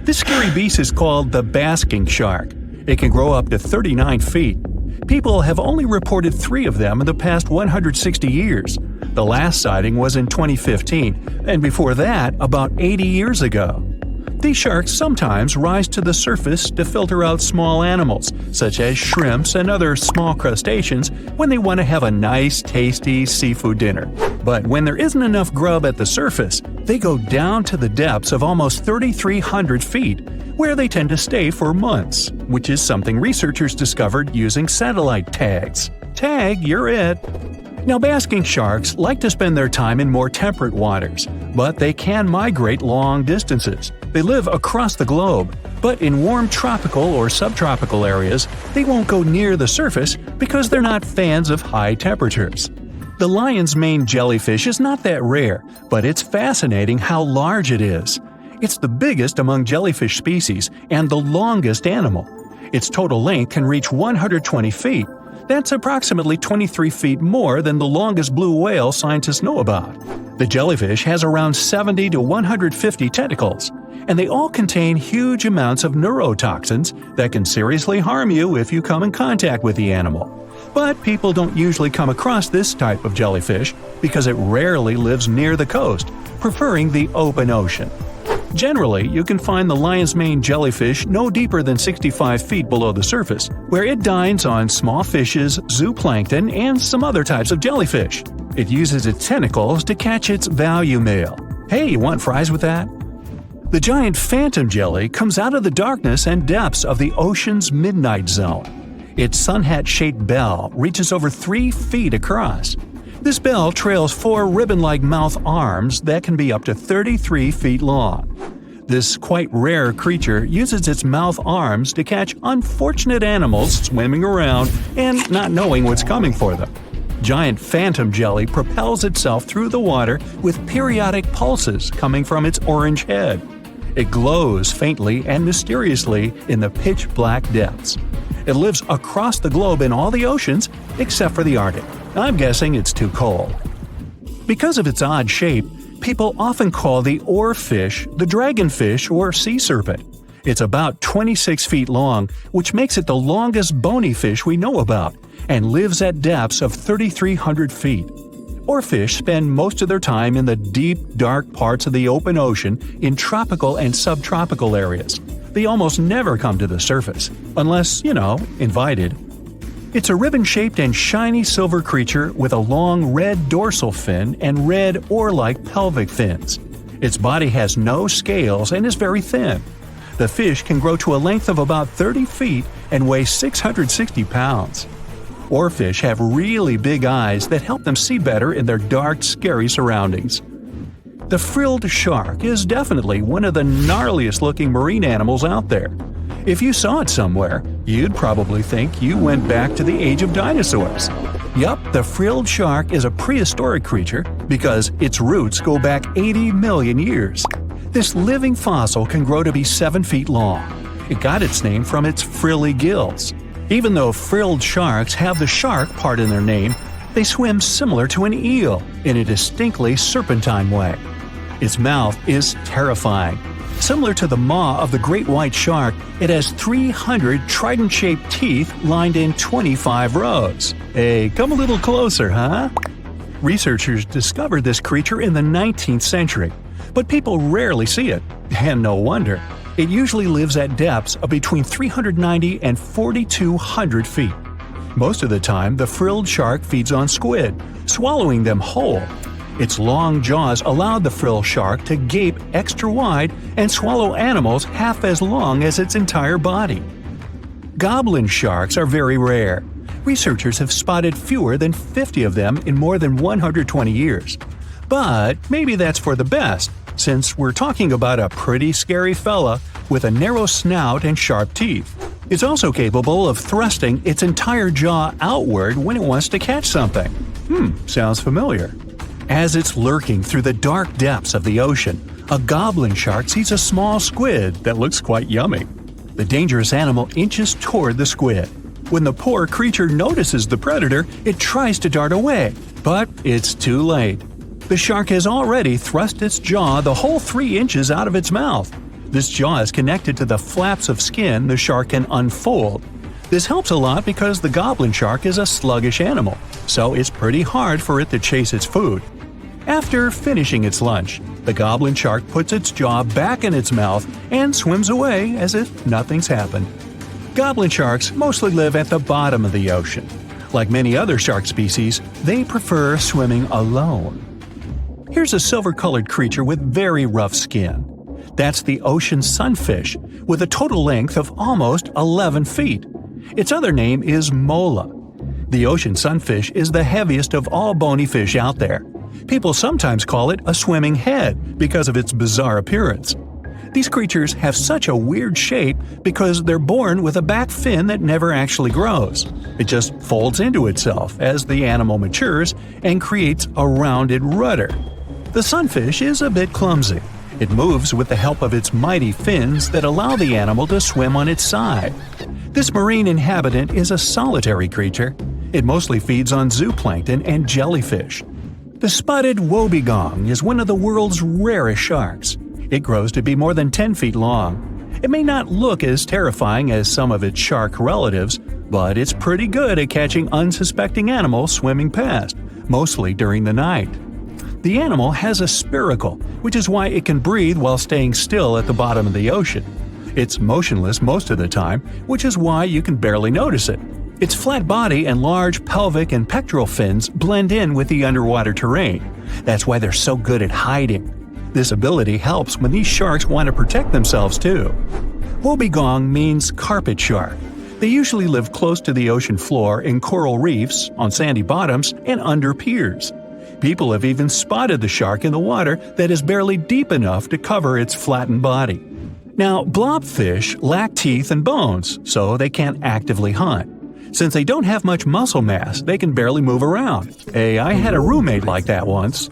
[SPEAKER 3] This scary beast is called the basking shark. It can grow up to 39 feet. People have only reported 3 of them in the past 160 years. The last sighting was in 2015, and before that, about 80 years ago. These sharks sometimes rise to the surface to filter out small animals, such as shrimps and other small crustaceans, when they want to have a nice, tasty seafood dinner. But when there isn't enough grub at the surface, they go down to the depths of almost 3,300 feet, where they tend to stay for months, which is something researchers discovered using satellite tags. Tag, you're it! Now, basking sharks like to spend their time in more temperate waters, but they can migrate long distances. They live across the globe, but in warm tropical or subtropical areas, they won't go near the surface because they're not fans of high temperatures. The lion's mane jellyfish is not that rare, but it's fascinating how large it is. It's the biggest among jellyfish species and the longest animal. Its total length can reach 120 feet. That's approximately 23 feet more than the longest blue whale scientists know about. The jellyfish has around 70 to 150 tentacles, and they all contain huge amounts of neurotoxins that can seriously harm you if you come in contact with the animal. But people don't usually come across this type of jellyfish because it rarely lives near the coast, preferring the open ocean. Generally, you can find the lion's mane jellyfish no deeper than 65 feet below the surface, where it dines on small fishes, zooplankton, and some other types of jellyfish. It uses its tentacles to catch its value meal. Hey, you want fries with that? The giant phantom jelly comes out of the darkness and depths of the ocean's midnight zone. Its sun hat-shaped bell reaches over 3 feet across. This bell trails 4 ribbon-like mouth arms that can be up to 33 feet long. This quite rare creature uses its mouth arms to catch unfortunate animals swimming around and not knowing what's coming for them. Giant phantom jelly propels itself through the water with periodic pulses coming from its orange head. It glows faintly and mysteriously in the pitch-black depths. It lives across the globe in all the oceans except for the Arctic. I'm guessing it's too cold. Because of its odd shape, people often call the oarfish the dragonfish or sea serpent. It's about 26 feet long, which makes it the longest bony fish we know about, and lives at depths of 3,300 feet. Oarfish spend most of their time in the deep, dark parts of the open ocean in tropical and subtropical areas. They almost never come to the surface, unless, invited. It's a ribbon-shaped and shiny silver creature with a long red dorsal fin and red oar-like pelvic fins. Its body has no scales and is very thin. The fish can grow to a length of about 30 feet and weigh 660 pounds. Oarfish have really big eyes that help them see better in their dark, scary surroundings. The frilled shark is definitely one of the gnarliest looking marine animals out there. If you saw it somewhere, you'd probably think you went back to the age of dinosaurs. Yup, the frilled shark is a prehistoric creature because its roots go back 80 million years. This living fossil can grow to be 7 feet long. It got its name from its frilly gills. Even though frilled sharks have the shark part in their name, they swim similar to an eel in a distinctly serpentine way. Its mouth is terrifying. Similar to the maw of the great white shark, it has 300 trident-shaped teeth lined in 25 rows. Hey, come a little closer, huh? Researchers discovered this creature in the 19th century, but people rarely see it, and no wonder. It usually lives at depths of between 390 and 4,200 feet. Most of the time, the frilled shark feeds on squid, swallowing them whole. Its long jaws allowed the frilled shark to gape extra wide and swallow animals half as long as its entire body. Goblin sharks are very rare. Researchers have spotted fewer than 50 of them in more than 120 years. But maybe that's for the best, since we're talking about a pretty scary fella with a narrow snout and sharp teeth. It's also capable of thrusting its entire jaw outward when it wants to catch something. Sounds familiar. As it's lurking through the dark depths of the ocean, a goblin shark sees a small squid that looks quite yummy. The dangerous animal inches toward the squid. When the poor creature notices the predator, it tries to dart away, but it's too late. The shark has already thrust its jaw the whole 3 inches out of its mouth. This jaw is connected to the flaps of skin the shark can unfold. This helps a lot because the goblin shark is a sluggish animal, so it's pretty hard for it to chase its food. After finishing its lunch, the goblin shark puts its jaw back in its mouth and swims away as if nothing's happened. Goblin sharks mostly live at the bottom of the ocean. Like many other shark species, they prefer swimming alone. Here's a silver-colored creature with very rough skin. That's the ocean sunfish, with a total length of almost 11 feet. Its other name is mola. The ocean sunfish is the heaviest of all bony fish out there. People sometimes call it a swimming head because of its bizarre appearance. These creatures have such a weird shape because they're born with a back fin that never actually grows. It just folds into itself as the animal matures and creates a rounded rudder. The sunfish is a bit clumsy. It moves with the help of its mighty fins that allow the animal to swim on its side. This marine inhabitant is a solitary creature. It mostly feeds on zooplankton and jellyfish. The spotted wobbegong is one of the world's rarest sharks. It grows to be more than 10 feet long. It may not look as terrifying as some of its shark relatives, but it's pretty good at catching unsuspecting animals swimming past, mostly during the night. The animal has a spiracle, which is why it can breathe while staying still at the bottom of the ocean. It's motionless most of the time, which is why you can barely notice it. Its flat body and large pelvic and pectoral fins blend in with the underwater terrain. That's why they're so good at hiding. This ability helps when these sharks want to protect themselves too. Wobbegong means carpet shark. They usually live close to the ocean floor in coral reefs, on sandy bottoms, and under piers. People have even spotted the shark in the water that is barely deep enough to cover its flattened body. Now, blobfish lack teeth and bones, so they can't actively hunt. Since they don't have much muscle mass, they can barely move around. Hey, I had a roommate like that once.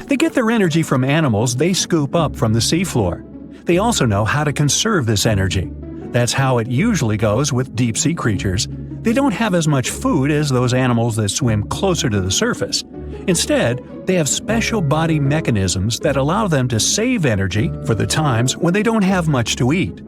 [SPEAKER 3] They get their energy from animals they scoop up from the seafloor. They also know how to conserve this energy. That's how it usually goes with deep-sea creatures. They don't have as much food as those animals that swim closer to the surface. Instead, they have special body mechanisms that allow them to save energy for the times when they don't have much to eat.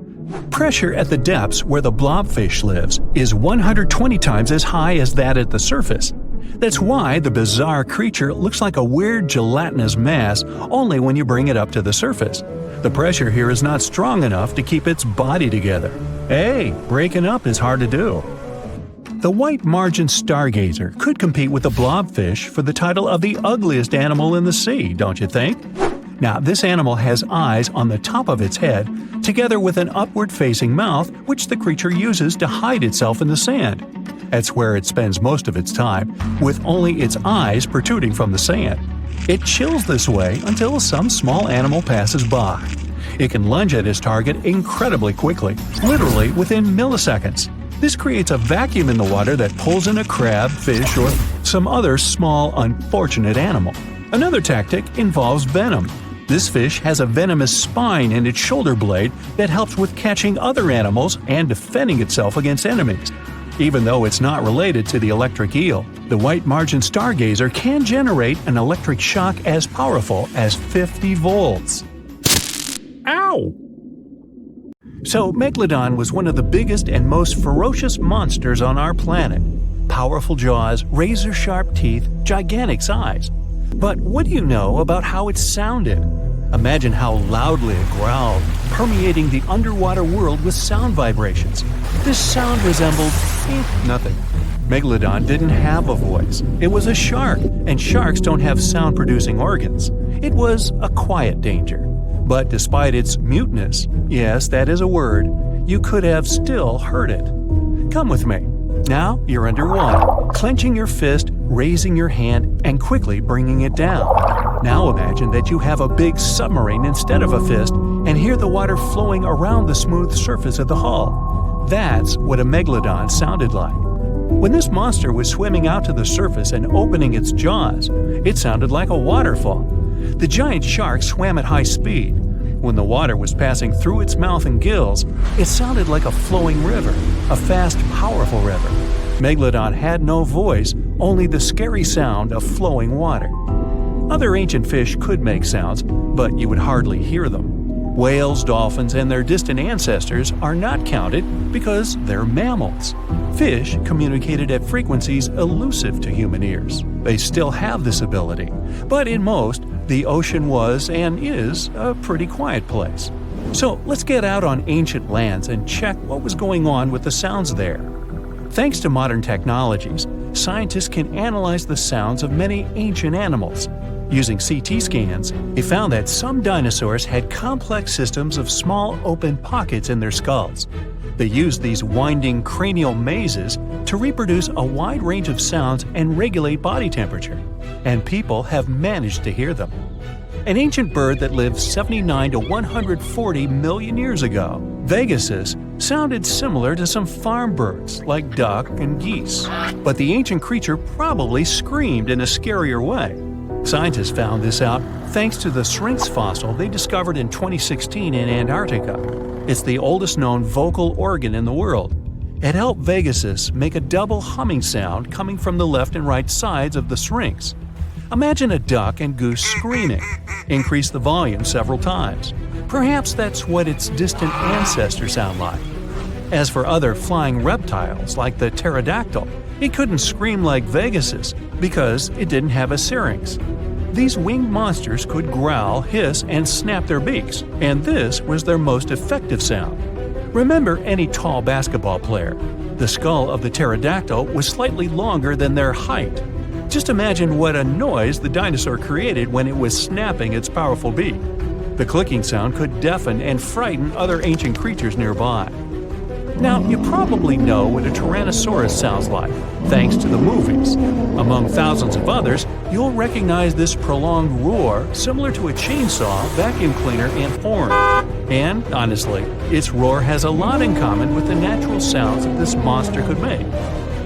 [SPEAKER 3] Pressure at the depths where the blobfish lives is 120 times as high as that at the surface. That's why the bizarre creature looks like a weird gelatinous mass only when you bring it up to the surface. The pressure here is not strong enough to keep its body together. Hey, breaking up is hard to do. The white margin stargazer could compete with the blobfish for the title of the ugliest animal in the sea, don't you think? Now, this animal has eyes on the top of its head, together with an upward-facing mouth which the creature uses to hide itself in the sand. That's where it spends most of its time, with only its eyes protruding from the sand. It chills this way until some small animal passes by. It can lunge at its target incredibly quickly, literally within milliseconds. This creates a vacuum in the water that pulls in a crab, fish, or some other small, unfortunate animal. Another tactic involves venom. This fish has a venomous spine in its shoulder blade that helps with catching other animals and defending itself against enemies. Even though it's not related to the electric eel, the white margin stargazer can generate an electric shock as powerful as 50 volts. Ow! So, Megalodon was one of the biggest and most ferocious monsters on our planet. Powerful jaws, razor-sharp teeth, gigantic size. But what do you know about how it sounded? Imagine how loudly it growled, permeating the underwater world with sound vibrations. This sound resembled nothing. Megalodon didn't have a voice. It was a shark, and sharks don't have sound-producing organs. It was a quiet danger. But despite its muteness, yes, that is a word, you could have still heard it. Come with me. Now you're underwater, clenching your fist, raising your hand, and quickly bringing it down. Now imagine that you have a big submarine instead of a fist and hear the water flowing around the smooth surface of the hull. That's what a megalodon sounded like. When this monster was swimming out to the surface and opening its jaws, it sounded like a waterfall. The giant shark swam at high speed. When the water was passing through its mouth and gills, it sounded like a flowing river, a fast, powerful river. Megalodon had no voice, only the scary sound of flowing water. Other ancient fish could make sounds, but you would hardly hear them. Whales, dolphins, and their distant ancestors are not counted because they're mammals. Fish communicated at frequencies elusive to human ears. They still have this ability, but in most, the ocean was and is a pretty quiet place. So let's get out on ancient lands and check what was going on with the sounds there. Thanks to modern technologies, scientists can analyze the sounds of many ancient animals. Using CT scans, they found that some dinosaurs had complex systems of small open pockets in their skulls. They used these winding cranial mazes to reproduce a wide range of sounds and regulate body temperature, and people have managed to hear them. An ancient bird that lived 79 to 140 million years ago, Vegasus, sounded similar to some farm birds like duck and geese. But the ancient creature probably screamed in a scarier way. Scientists found this out thanks to the Syrinx fossil they discovered in 2016 in Antarctica. It's the oldest known vocal organ in the world. It helped Vegasus make a double humming sound coming from the left and right sides of the Syrinx. Imagine a duck and goose screaming. Increase the volume several times. Perhaps that's what its distant ancestors sound like. As for other flying reptiles like the pterodactyl, it couldn't scream like Vegasus because it didn't have a syrinx. These winged monsters could growl, hiss, and snap their beaks, and this was their most effective sound. Remember any tall basketball player. The skull of the pterodactyl was slightly longer than their height. Just imagine what a noise the dinosaur created when it was snapping its powerful beak. The clicking sound could deafen and frighten other ancient creatures nearby. Now, you probably know what a Tyrannosaurus sounds like, thanks to the movies. Among thousands of others, you'll recognize this prolonged roar similar to a chainsaw, vacuum cleaner, and horn. And, honestly, its roar has a lot in common with the natural sounds that this monster could make.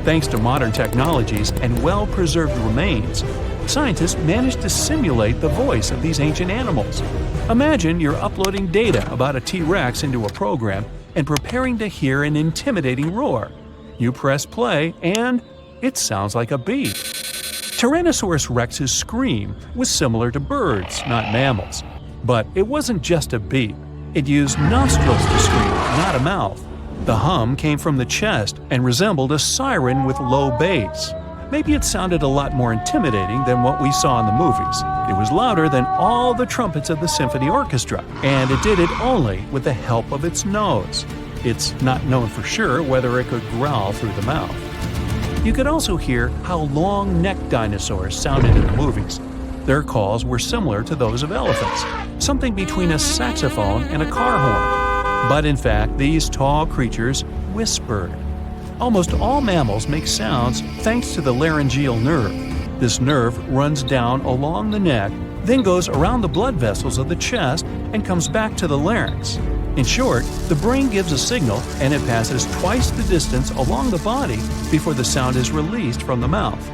[SPEAKER 3] Thanks to modern technologies and well-preserved remains, scientists managed to simulate the voice of these ancient animals. Imagine you're uploading data about a T-Rex into a program and preparing to hear an intimidating roar. You press play, and it sounds like a beat. Tyrannosaurus rex's scream was similar to birds, not mammals. But it wasn't just a beat. It used nostrils to scream, not a mouth. The hum came from the chest and resembled a siren with low bass. Maybe it sounded a lot more intimidating than what we saw in the movies. It was louder than all the trumpets of the symphony orchestra, and it did it only with the help of its nose. It's not known for sure whether it could growl through the mouth. You could also hear how long-necked dinosaurs sounded in the movies. Their calls were similar to those of elephants, something between a saxophone and a car horn. But in fact, these tall creatures whispered. Almost all mammals make sounds thanks to the laryngeal nerve. This nerve runs down along the neck, then goes around the blood vessels of the chest and comes back to the larynx. In short, the brain gives a signal and it passes twice the distance along the body before the sound is released from the mouth.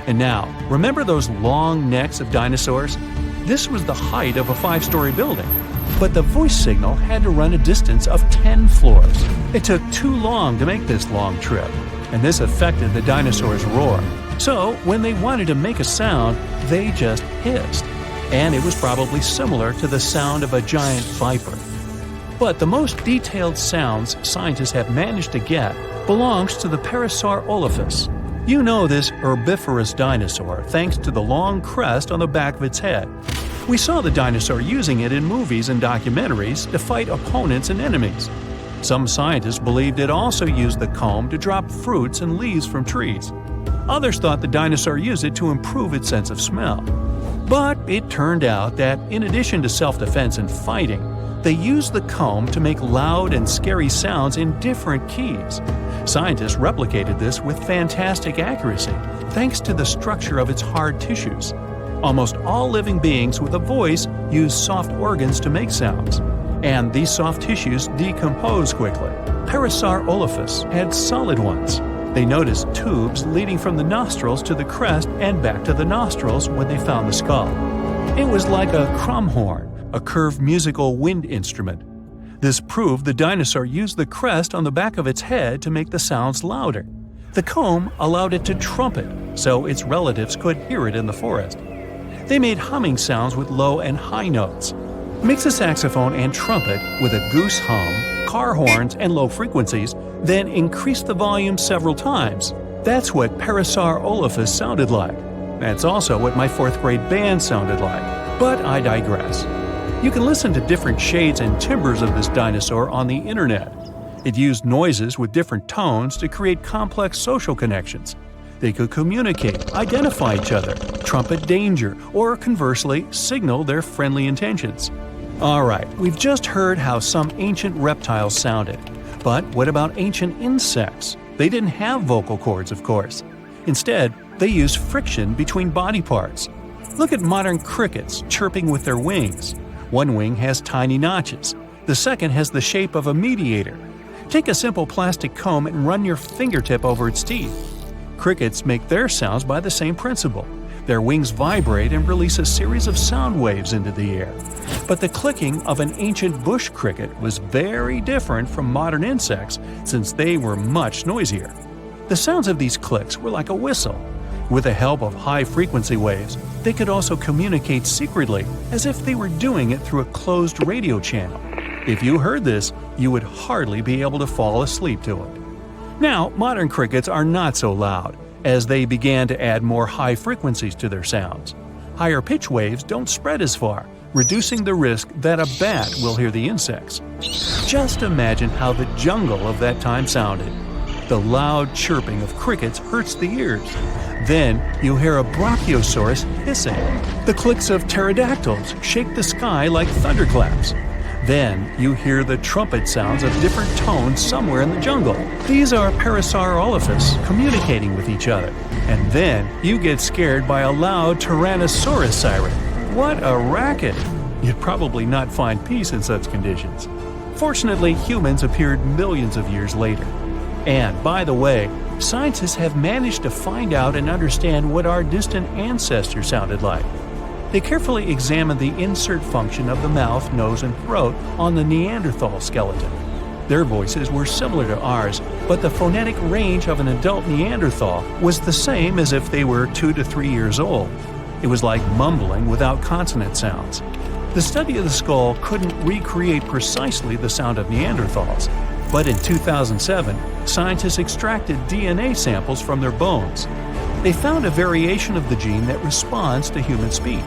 [SPEAKER 3] And now, remember those long necks of dinosaurs? This was the height of a 5-story building. But the voice signal had to run a distance of 10 floors. It took too long to make this long trip, and this affected the dinosaurs' roar. So, when they wanted to make a sound, they just hissed. And it was probably similar to the sound of a giant viper. But the most detailed sounds scientists have managed to get belongs to the Parasaurolophus. You know this herbivorous dinosaur thanks to the long crest on the back of its head. We saw the dinosaur using it in movies and documentaries to fight opponents and enemies. Some scientists believed it also used the comb to drop fruits and leaves from trees. Others thought the dinosaur used it to improve its sense of smell. But it turned out that in addition to self-defense and fighting, they used the comb to make loud and scary sounds in different keys. Scientists replicated this with fantastic accuracy thanks to the structure of its hard tissues. Almost all living beings with a voice use soft organs to make sounds, and these soft tissues decompose quickly. Parasaurolophus had solid ones. They noticed tubes leading from the nostrils to the crest and back to the nostrils when they found the skull. It was like a crumhorn, a curved musical wind instrument. This proved the dinosaur used the crest on the back of its head to make the sounds louder. The comb allowed it to trumpet, so its relatives could hear it in the forest. They made humming sounds with low and high notes. Mix a saxophone and trumpet with a goose hum, car horns, and low frequencies, then increase the volume several times. That's what Parasaurolophus sounded like. That's also what my 4th grade band sounded like. But I digress. You can listen to different shades and timbres of this dinosaur on the internet. It used noises with different tones to create complex social connections. They could communicate, identify each other, trumpet danger, or conversely, signal their friendly intentions. Alright, we've just heard how some ancient reptiles sounded. But what about ancient insects? They didn't have vocal cords, of course. Instead, they used friction between body parts. Look at modern crickets chirping with their wings. One wing has tiny notches. The second has the shape of a mediator. Take a simple plastic comb and run your fingertip over its teeth. Crickets make their sounds by the same principle. Their wings vibrate and release a series of sound waves into the air. But the clicking of an ancient bush cricket was very different from modern insects since they were much noisier. The sounds of these clicks were like a whistle. With the help of high-frequency waves, they could also communicate secretly as if they were doing it through a closed radio channel. If you heard this, you would hardly be able to fall asleep to it. Now, modern crickets are not so loud, as they began to add more high frequencies to their sounds. Higher pitch waves don't spread as far, reducing the risk that a bat will hear the insects. Just imagine how the jungle of that time sounded. The loud chirping of crickets hurts the ears. Then you hear a brachiosaurus hissing. The clicks of pterodactyls shake the sky like thunderclaps. Then you hear the trumpet sounds of different tones somewhere in the jungle. These are Parasaurolophus communicating with each other. And then you get scared by a loud Tyrannosaurus siren. What a racket! You'd probably not find peace in such conditions. Fortunately, humans appeared millions of years later. And, by the way, scientists have managed to find out and understand what our distant ancestors sounded like. They carefully examined the insert function of the mouth, nose, and throat on the Neanderthal skeleton. Their voices were similar to ours, but the phonetic range of an adult Neanderthal was the same as if they were 2 to 3 years old. It was like mumbling without consonant sounds. The study of the skull couldn't recreate precisely the sound of Neanderthals, but in 2007, scientists extracted DNA samples from their bones. They found a variation of the gene that responds to human speech.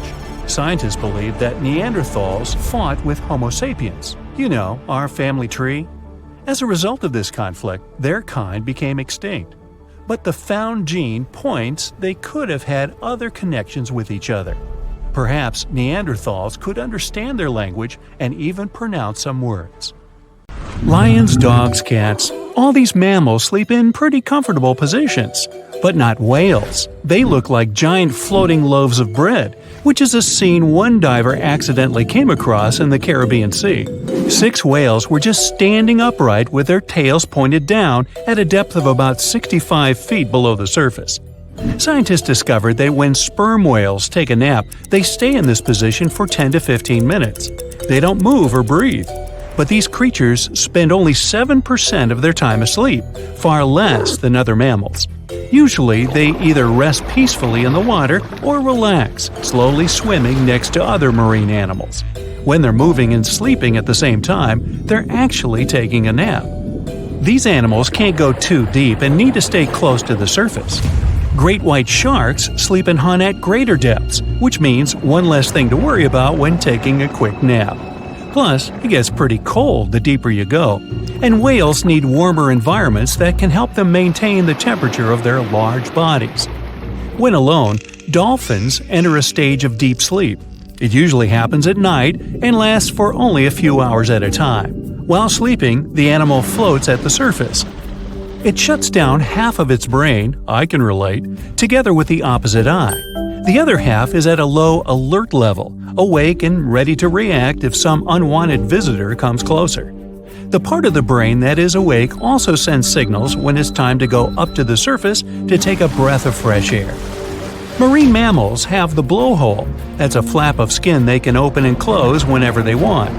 [SPEAKER 3] Scientists believe that Neanderthals fought with Homo sapiens, you know, our family tree. As a result of this conflict, their kind became extinct. But the found gene points they could have had other connections with each other. Perhaps Neanderthals could understand their language and even pronounce some words. Lions, dogs, cats, all these mammals sleep in pretty comfortable positions. But not whales. They look like giant floating loaves of bread, which is a scene one diver accidentally came across in the Caribbean Sea. 6 whales were just standing upright with their tails pointed down at a depth of about 65 feet below the surface. Scientists discovered that when sperm whales take a nap, they stay in this position for 10 to 15 minutes. They don't move or breathe. But these creatures spend only 7% of their time asleep, far less than other mammals. Usually, they either rest peacefully in the water or relax, slowly swimming next to other marine animals. When they're moving and sleeping at the same time, they're actually taking a nap. These animals can't go too deep and need to stay close to the surface. Great white sharks sleep and hunt at greater depths, which means one less thing to worry about when taking a quick nap. Plus, it gets pretty cold the deeper you go, and whales need warmer environments that can help them maintain the temperature of their large bodies. When alone, dolphins enter a stage of deep sleep. It usually happens at night and lasts for only a few hours at a time. While sleeping, the animal floats at the surface. It shuts down half of its brain, I can relate, together with the opposite eye. The other half is at a low alert level, awake and ready to react if some unwanted visitor comes closer. The part of the brain that is awake also sends signals when it's time to go up to the surface to take a breath of fresh air. Marine mammals have the blowhole. That's a flap of skin they can open and close whenever they want.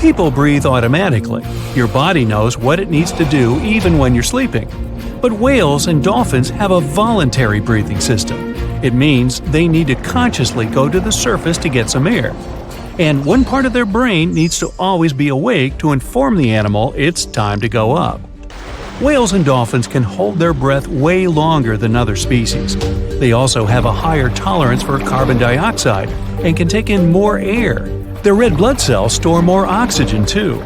[SPEAKER 3] People breathe automatically. Your body knows what it needs to do even when you're sleeping. But whales and dolphins have a voluntary breathing system. It means they need to consciously go to the surface to get some air. And one part of their brain needs to always be awake to inform the animal it's time to go up. Whales and dolphins can hold their breath way longer than other species. They also have a higher tolerance for carbon dioxide and can take in more air. Their red blood cells store more oxygen too.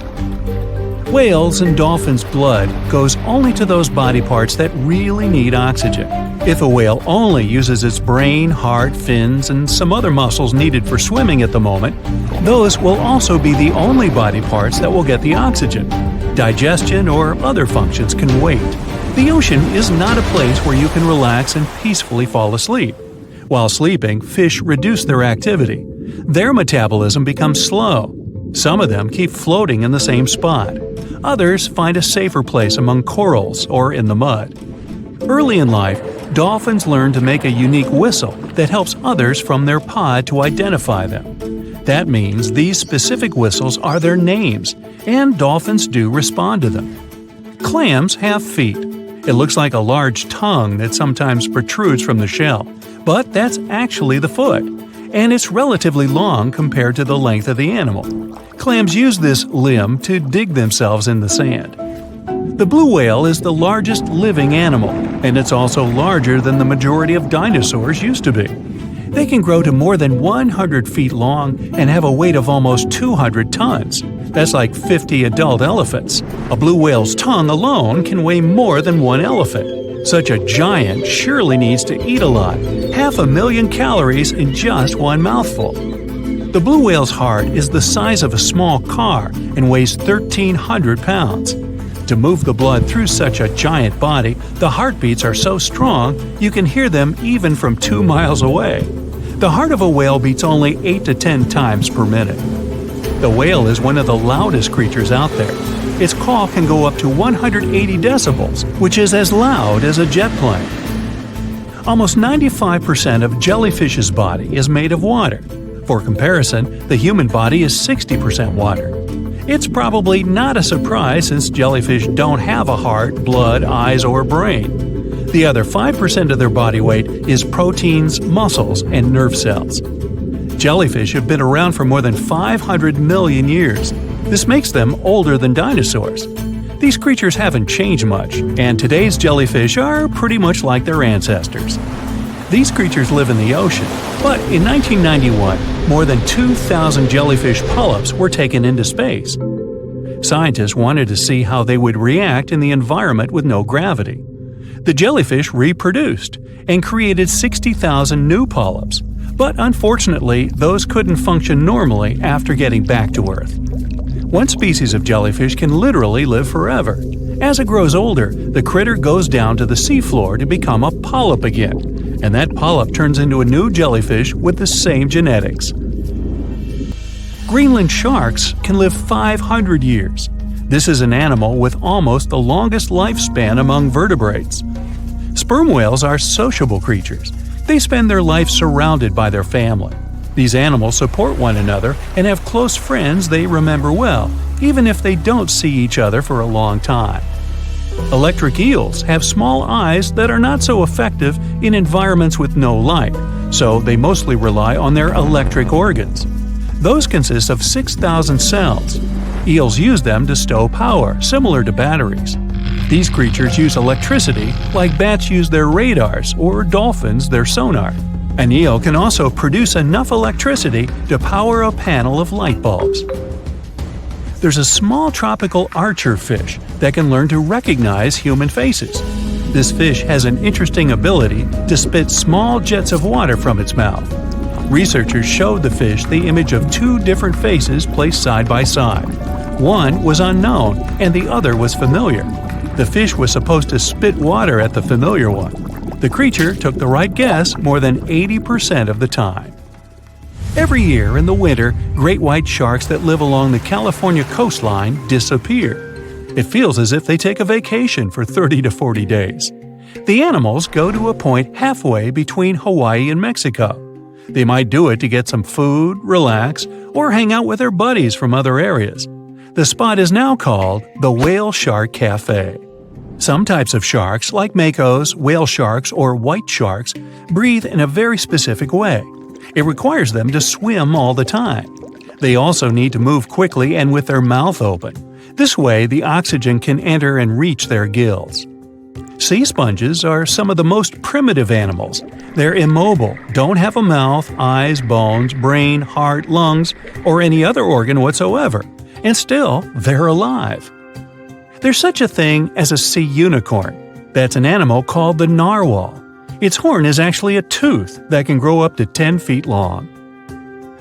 [SPEAKER 3] Whales and dolphins' blood goes only to those body parts that really need oxygen. If a whale only uses its brain, heart, fins, and some other muscles needed for swimming at the moment, those will also be the only body parts that will get the oxygen. Digestion or other functions can wait. The ocean is not a place where you can relax and peacefully fall asleep. While sleeping, fish reduce their activity. Their metabolism becomes slow. Some of them keep floating in the same spot. Others find a safer place among corals or in the mud. Early in life, dolphins learn to make a unique whistle that helps others from their pod to identify them. That means these specific whistles are their names, and dolphins do respond to them. Clams have feet. It looks like a large tongue that sometimes protrudes from the shell, but that's actually the foot, and it's relatively long compared to the length of the animal. Clams use this limb to dig themselves in the sand. The blue whale is the largest living animal, and it's also larger than the majority of dinosaurs used to be. They can grow to more than 100 feet long and have a weight of almost 200 tons. That's like 50 adult elephants. A blue whale's tongue alone can weigh more than one elephant. Such a giant surely needs to eat a lot, 500,000 calories in just one mouthful. The blue whale's heart is the size of a small car and weighs 1,300 pounds. To move the blood through such a giant body, the heartbeats are so strong you can hear them even from 2 miles away. The heart of a whale beats only 8 to 10 times per minute. The whale is one of the loudest creatures out there. Its call can go up to 180 decibels, which is as loud as a jet plane. Almost 95% of jellyfish's body is made of water. For comparison, the human body is 60% water. It's probably not a surprise since jellyfish don't have a heart, blood, eyes, or brain. The other 5% of their body weight is proteins, muscles, and nerve cells. Jellyfish have been around for more than 500 million years. This makes them older than dinosaurs. These creatures haven't changed much, and today's jellyfish are pretty much like their ancestors. These creatures live in the ocean, but in 1991, more than 2,000 jellyfish polyps were taken into space. Scientists wanted to see how they would react in the environment with no gravity. The jellyfish reproduced and created 60,000 new polyps, but unfortunately, those couldn't function normally after getting back to Earth. One species of jellyfish can literally live forever. As it grows older, the critter goes down to the seafloor to become a polyp again, and that polyp turns into a new jellyfish with the same genetics. Greenland sharks can live 500 years. This is an animal with almost the longest lifespan among vertebrates. Sperm whales are sociable creatures. They spend their life surrounded by their family. These animals support one another and have close friends they remember well, even if they don't see each other for a long time. Electric eels have small eyes that are not so effective in environments with no light, so they mostly rely on their electric organs. Those consist of 6,000 cells. Eels use them to stow power, similar to batteries. These creatures use electricity like bats use their radars or dolphins their sonar. An eel can also produce enough electricity to power a panel of light bulbs. There's a small tropical archer fish that can learn to recognize human faces. This fish has an interesting ability to spit small jets of water from its mouth. Researchers showed the fish the image of two different faces placed side by side. One was unknown and the other was familiar. The fish was supposed to spit water at the familiar one. The creature took the right guess more than 80% of the time. Every year in the winter, great white sharks that live along the California coastline disappear. It feels as if they take a vacation for 30 to 40 days. The animals go to a point halfway between Hawaii and Mexico. They might do it to get some food, relax, or hang out with their buddies from other areas. The spot is now called the Whale Shark Cafe. Some types of sharks, like makos, whale sharks, or white sharks, breathe in a very specific way. It requires them to swim all the time. They also need to move quickly and with their mouth open. This way, the oxygen can enter and reach their gills. Sea sponges are some of the most primitive animals. They're immobile, don't have a mouth, eyes, bones, brain, heart, lungs, or any other organ whatsoever. And still, they're alive. There's such a thing as a sea unicorn. That's an animal called the narwhal. Its horn is actually a tooth that can grow up to 10 feet long.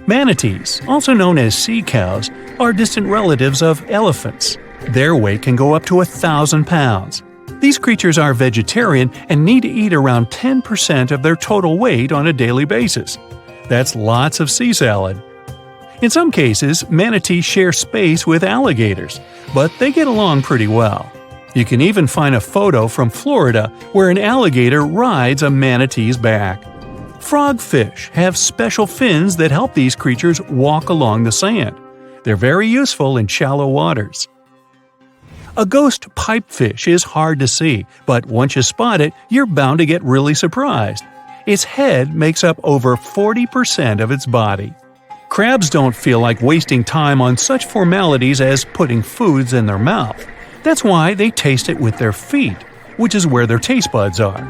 [SPEAKER 3] Manatees, also known as sea cows, are distant relatives of elephants. Their weight can go up to 1,000 pounds. These creatures are vegetarian and need to eat around 10% of their total weight on a daily basis. That's lots of sea salad. In some cases, manatees share space with alligators, but they get along pretty well. You can even find a photo from Florida where an alligator rides a manatee's back. Frogfish have special fins that help these creatures walk along the sand. They're very useful in shallow waters. A ghost pipefish is hard to see, but once you spot it, you're bound to get really surprised. Its head makes up over 40% of its body. Crabs don't feel like wasting time on such formalities as putting foods in their mouth. That's why they taste it with their feet, which is where their taste buds are.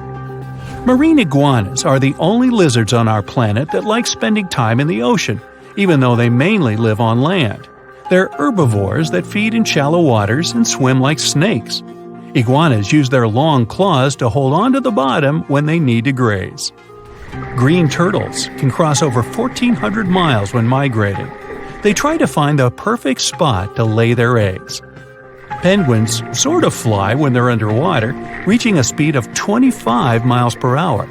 [SPEAKER 3] Marine iguanas are the only lizards on our planet that like spending time in the ocean, even though they mainly live on land. They're herbivores that feed in shallow waters and swim like snakes. Iguanas use their long claws to hold on to the bottom when they need to graze. Green turtles can cross over 1,400 miles when migrating. They try to find the perfect spot to lay their eggs. Penguins sort of fly when they're underwater, reaching a speed of 25 miles per hour.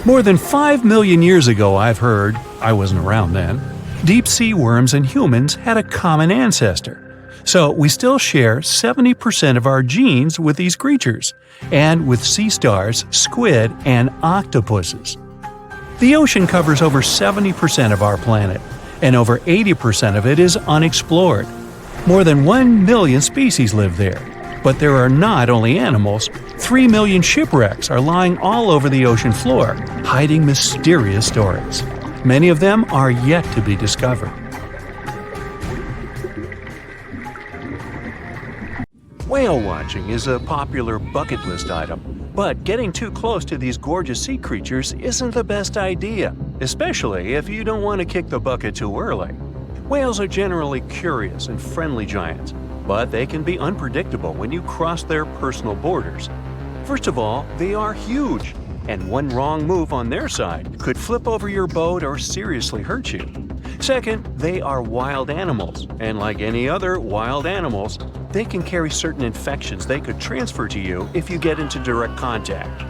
[SPEAKER 3] More than 5 million years ago, I've heard, I wasn't around then, deep sea worms and humans had a common ancestor. So we still share 70% of our genes with these creatures, and with sea stars, squid, and octopuses. The ocean covers over 70% of our planet, and over 80% of it is unexplored. More than 1 million species live there. But there are not only animals, 3 million shipwrecks are lying all over the ocean floor, hiding mysterious stories. Many of them are yet to be discovered. Whale watching is a popular bucket list item, but getting too close to these gorgeous sea creatures isn't the best idea, especially if you don't want to kick the bucket too early. Whales are generally curious and friendly giants, but they can be unpredictable when you cross their personal borders. First of all, they are huge, and one wrong move on their side could flip over your boat or seriously hurt you. Second, they are wild animals, and like any other wild animals, They can carry certain infections they could transfer to you if you get into direct contact.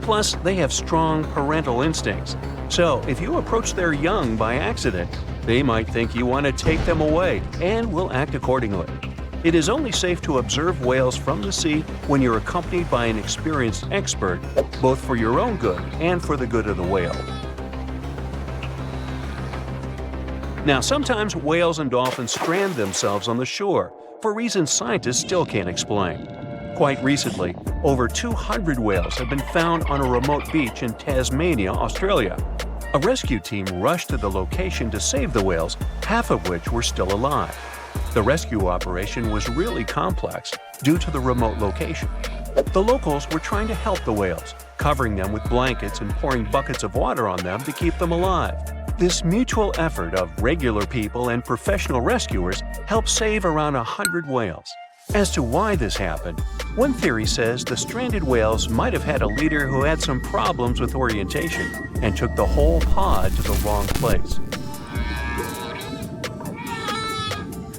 [SPEAKER 3] Plus, they have strong parental instincts. So, if you approach their young by accident, they might think you want to take them away and will act accordingly. It is only safe to observe whales from the sea when you're accompanied by an experienced expert, both for your own good and for the good of the whale. Now, sometimes whales and dolphins strand themselves on the shore for reasons scientists still can't explain. Quite recently, over 200 whales have been found on a remote beach in Tasmania, Australia. A rescue team rushed to the location to save the whales, half of which were still alive. The rescue operation was really complex due to the remote location. The locals were trying to help the whales, covering them with blankets and pouring buckets of water on them to keep them alive. This mutual effort of regular people and professional rescuers helped save around 100 whales. As to why this happened, one theory says the stranded whales might have had a leader who had some problems with orientation and took the whole pod to the wrong place.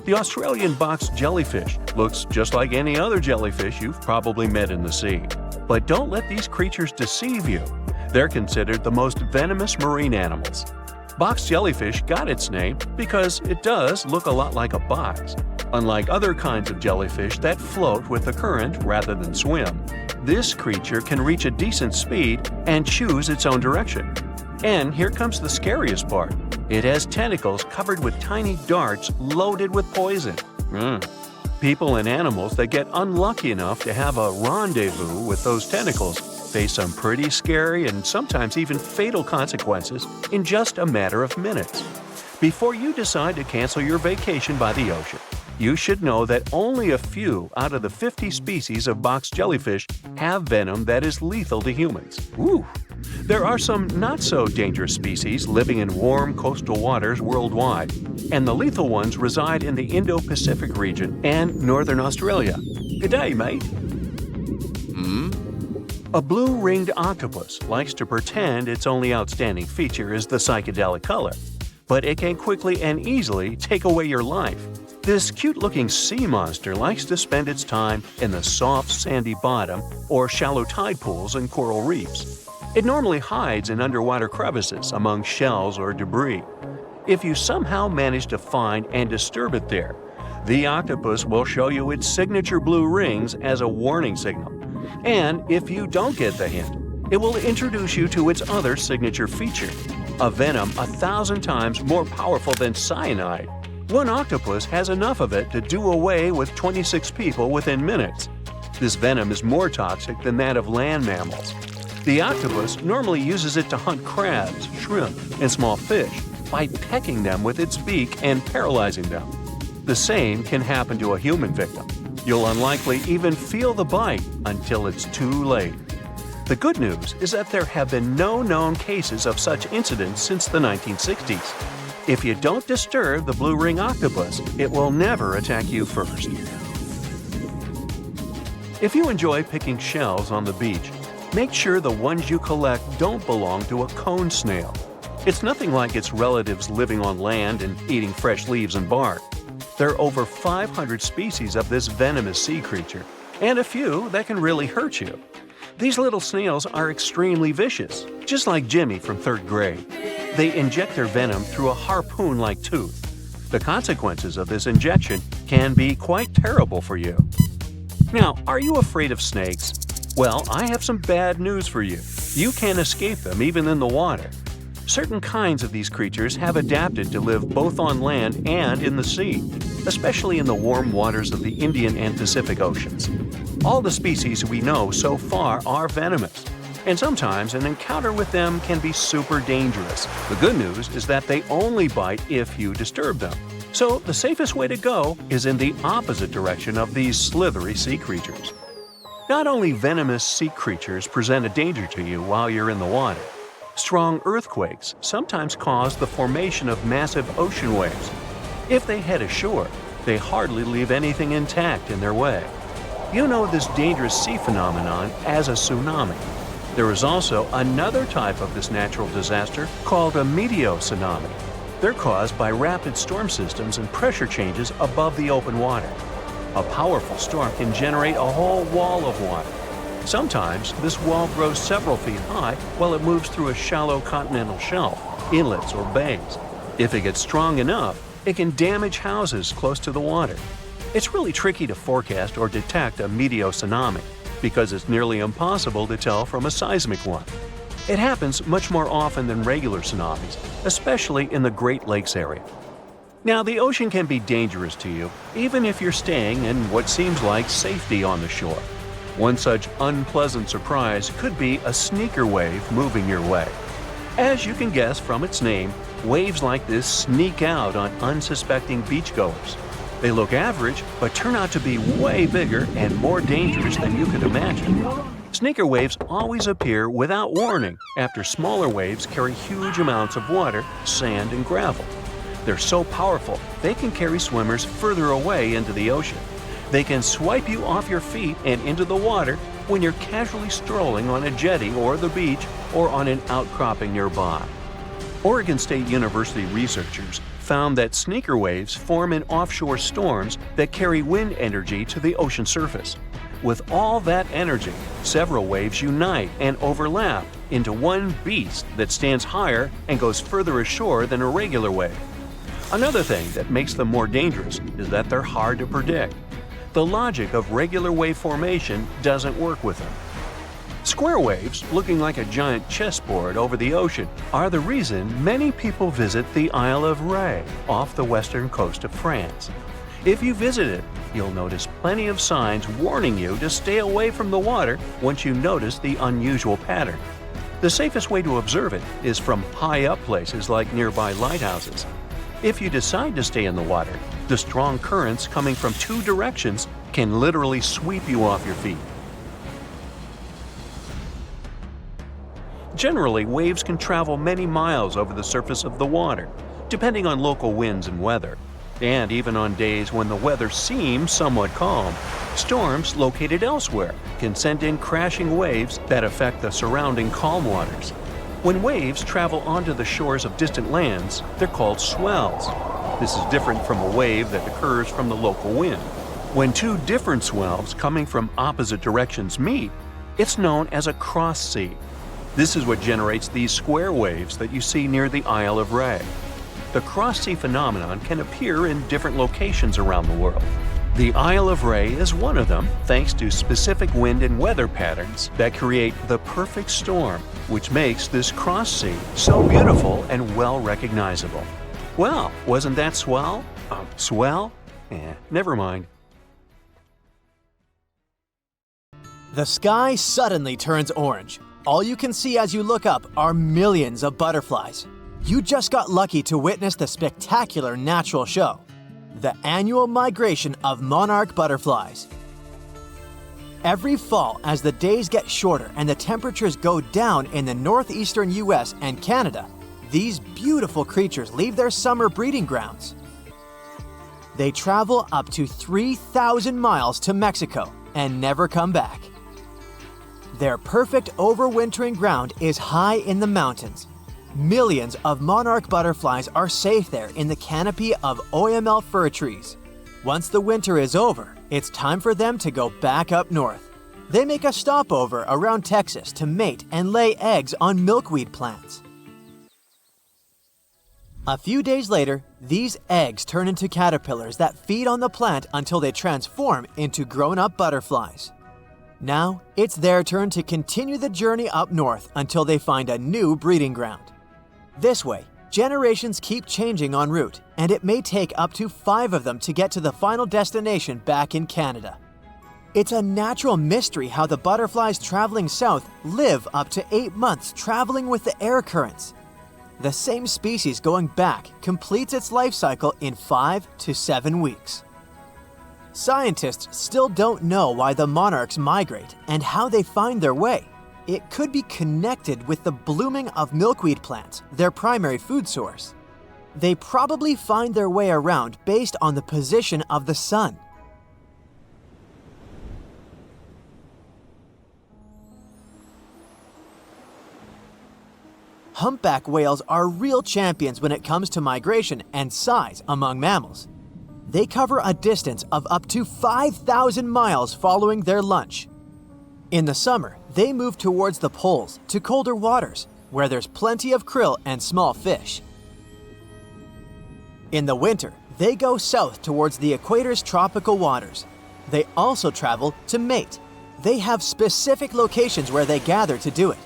[SPEAKER 3] The Australian box jellyfish looks just like any other jellyfish you've probably met in the sea. But don't let these creatures deceive you. They're considered the most venomous marine animals. Box jellyfish got its name because it does look a lot like a box. Unlike other kinds of jellyfish that float with the current rather than swim, this creature can reach a decent speed and choose its own direction. And here comes the scariest part. It has tentacles covered with tiny darts loaded with poison. People and animals that get unlucky enough to have a rendezvous with those tentacles face some pretty scary and sometimes even fatal consequences in just a matter of minutes. Before you decide to cancel your vacation by the ocean, you should know that only a few out of the 50 species of box jellyfish have venom that is lethal to humans. Woo! There are some not-so-dangerous species living in warm coastal waters worldwide, and the lethal ones reside in the Indo-Pacific region and northern Australia. Good day, mate. A blue-ringed octopus likes to pretend its only outstanding feature is the psychedelic color, but it can quickly and easily take away your life. This cute-looking sea monster likes to spend its time in the soft, sandy bottom or shallow tide pools and coral reefs. It normally hides in underwater crevices among shells or debris. If you somehow manage to find and disturb it there, the octopus will show you its signature blue rings as a warning signal. And if you don't get the hint, it will introduce you to its other signature feature, a venom 1,000 times more powerful than cyanide. One octopus has enough of it to do away with 26 people within minutes. This venom is more toxic than that of land mammals. The octopus normally uses it to hunt crabs, shrimp, and small fish by pecking them with its beak and paralyzing them. The same can happen to a human victim. You'll unlikely even feel the bite until it's too late. The good news is that there have been no known cases of such incidents since the 1960s. If you don't disturb the blue ring octopus, it will never attack you first. If you enjoy picking shells on the beach, make sure the ones you collect don't belong to a cone snail. It's nothing like its relatives living on land and eating fresh leaves and bark. There are over 500 species of this venomous sea creature, and a few that can really hurt you. These little snails are extremely vicious, just like Jimmy from 3rd grade. They inject their venom through a harpoon-like tooth. The consequences of this injection can be quite terrible for you. Now, are you afraid of snakes? Well, I have some bad news for you. You can't escape them even in the water. Certain kinds of these creatures have adapted to live both on land and in the sea, especially in the warm waters of the Indian and Pacific Oceans. All the species we know so far are venomous, and sometimes an encounter with them can be super dangerous. The good news is that they only bite if you disturb them. So the safest way to go is in the opposite direction of these slithery sea creatures. Not only venomous sea creatures present a danger to you while you're in the water, strong earthquakes sometimes cause the formation of massive ocean waves. If they head ashore, they hardly leave anything intact in their way. You know this dangerous sea phenomenon as a tsunami. There is also another type of this natural disaster called a meteotsunami. They're caused by rapid storm systems and pressure changes above the open water. A powerful storm can generate a whole wall of water. Sometimes this wall grows several feet high while it moves through a shallow continental shelf, inlets, or bays. If it gets strong enough, it can damage houses close to the water. It's really tricky to forecast or detect a meteotsunami because it's nearly impossible to tell from a seismic one. It happens much more often than regular tsunamis, especially in the Great Lakes area. Now, the ocean can be dangerous to you, even if you're staying in what seems like safety on the shore. One such unpleasant surprise could be a sneaker wave moving your way. As you can guess from its name, waves like this sneak out on unsuspecting beachgoers. They look average, but turn out to be way bigger and more dangerous than you could imagine. Sneaker waves always appear without warning after smaller waves carry huge amounts of water, sand, and gravel. They're so powerful, they can carry swimmers further away into the ocean. They can swipe you off your feet and into the water when you're casually strolling on a jetty or the beach or on an outcropping nearby. Oregon State University researchers found that sneaker waves form in offshore storms that carry wind energy to the ocean surface. With all that energy, several waves unite and overlap into one beast that stands higher and goes further ashore than a regular wave. Another thing that makes them more dangerous is that they're hard to predict. The logic of regular wave formation doesn't work with them. Square waves, looking like a giant chessboard over the ocean, are the reason many people visit the Isle of Ré off the western coast of France. If you visit it, you'll notice plenty of signs warning you to stay away from the water once you notice the unusual pattern. The safest way to observe it is from high up places like nearby lighthouses. If you decide to stay in the water, the strong currents coming from two directions can literally sweep you off your feet. Generally, waves can travel many miles over the surface of the water, depending on local winds and weather. And even on days when the weather seems somewhat calm, storms located elsewhere can send in crashing waves that affect the surrounding calm waters. When waves travel onto the shores of distant lands, they're called swells. This is different from a wave that occurs from the local wind. When two different swells coming from opposite directions meet, it's known as a cross sea. This is what generates these square waves that you see near the Isle of Ré. The cross sea phenomenon can appear in different locations around the world. The Isle of Ré is one of them, thanks to specific wind and weather patterns that create the perfect storm, which makes this cross sea so beautiful and well recognizable. Well, wasn't that swell? Swell? Never mind.
[SPEAKER 1] The sky suddenly turns orange. All you can see as you look up are millions of butterflies. You just got lucky to witness the spectacular natural show, the annual migration of monarch butterflies. Every fall, as the days get shorter and the temperatures go down in the northeastern US and Canada, these beautiful creatures leave their summer breeding grounds. They travel up to 3,000 miles to Mexico and never come back. Their perfect overwintering ground is high in the mountains. Millions of monarch butterflies are safe there in the canopy of OML fir trees. Once the winter is over, it's time for them to go back up north. They make a stopover around Texas to mate and lay eggs on milkweed plants. A few days later, these eggs turn into caterpillars that feed on the plant until they transform into grown-up butterflies. Now, it's their turn to continue the journey up north until they find a new breeding ground. This way, generations keep changing en route, and it may take up to 5 of them to get to the final destination back in Canada. It's a natural mystery how the butterflies traveling south live up to 8 months traveling with the air currents. The same species going back completes its life cycle in 5 to 7 weeks. Scientists still don't know why the monarchs migrate and how they find their way. It could be connected with the blooming of milkweed plants, their primary food source. They probably find their way around based on the position of the sun. Humpback whales are real champions when it comes to migration and size among mammals. they cover a distance of up to 5,000 miles following their lunch. In the summer, they move towards the poles to colder waters, where there's plenty of krill and small fish. In the winter, they go south towards the equator's tropical waters. They also travel to mate. They have specific locations where they gather to do it.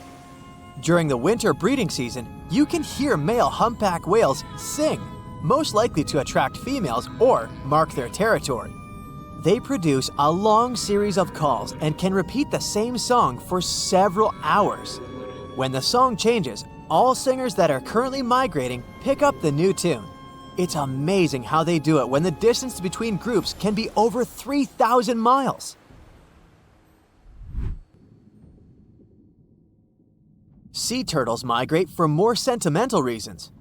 [SPEAKER 1] During the winter breeding season, you can hear male humpback whales sing, most likely to attract females or mark their territory. They produce a long series of calls and can repeat the same song for several hours. When the song changes, all singers that are currently migrating pick up the new tune. It's amazing how they do it when the distance between groups can be over 3,000 miles. Sea turtles migrate for more sentimental reasons.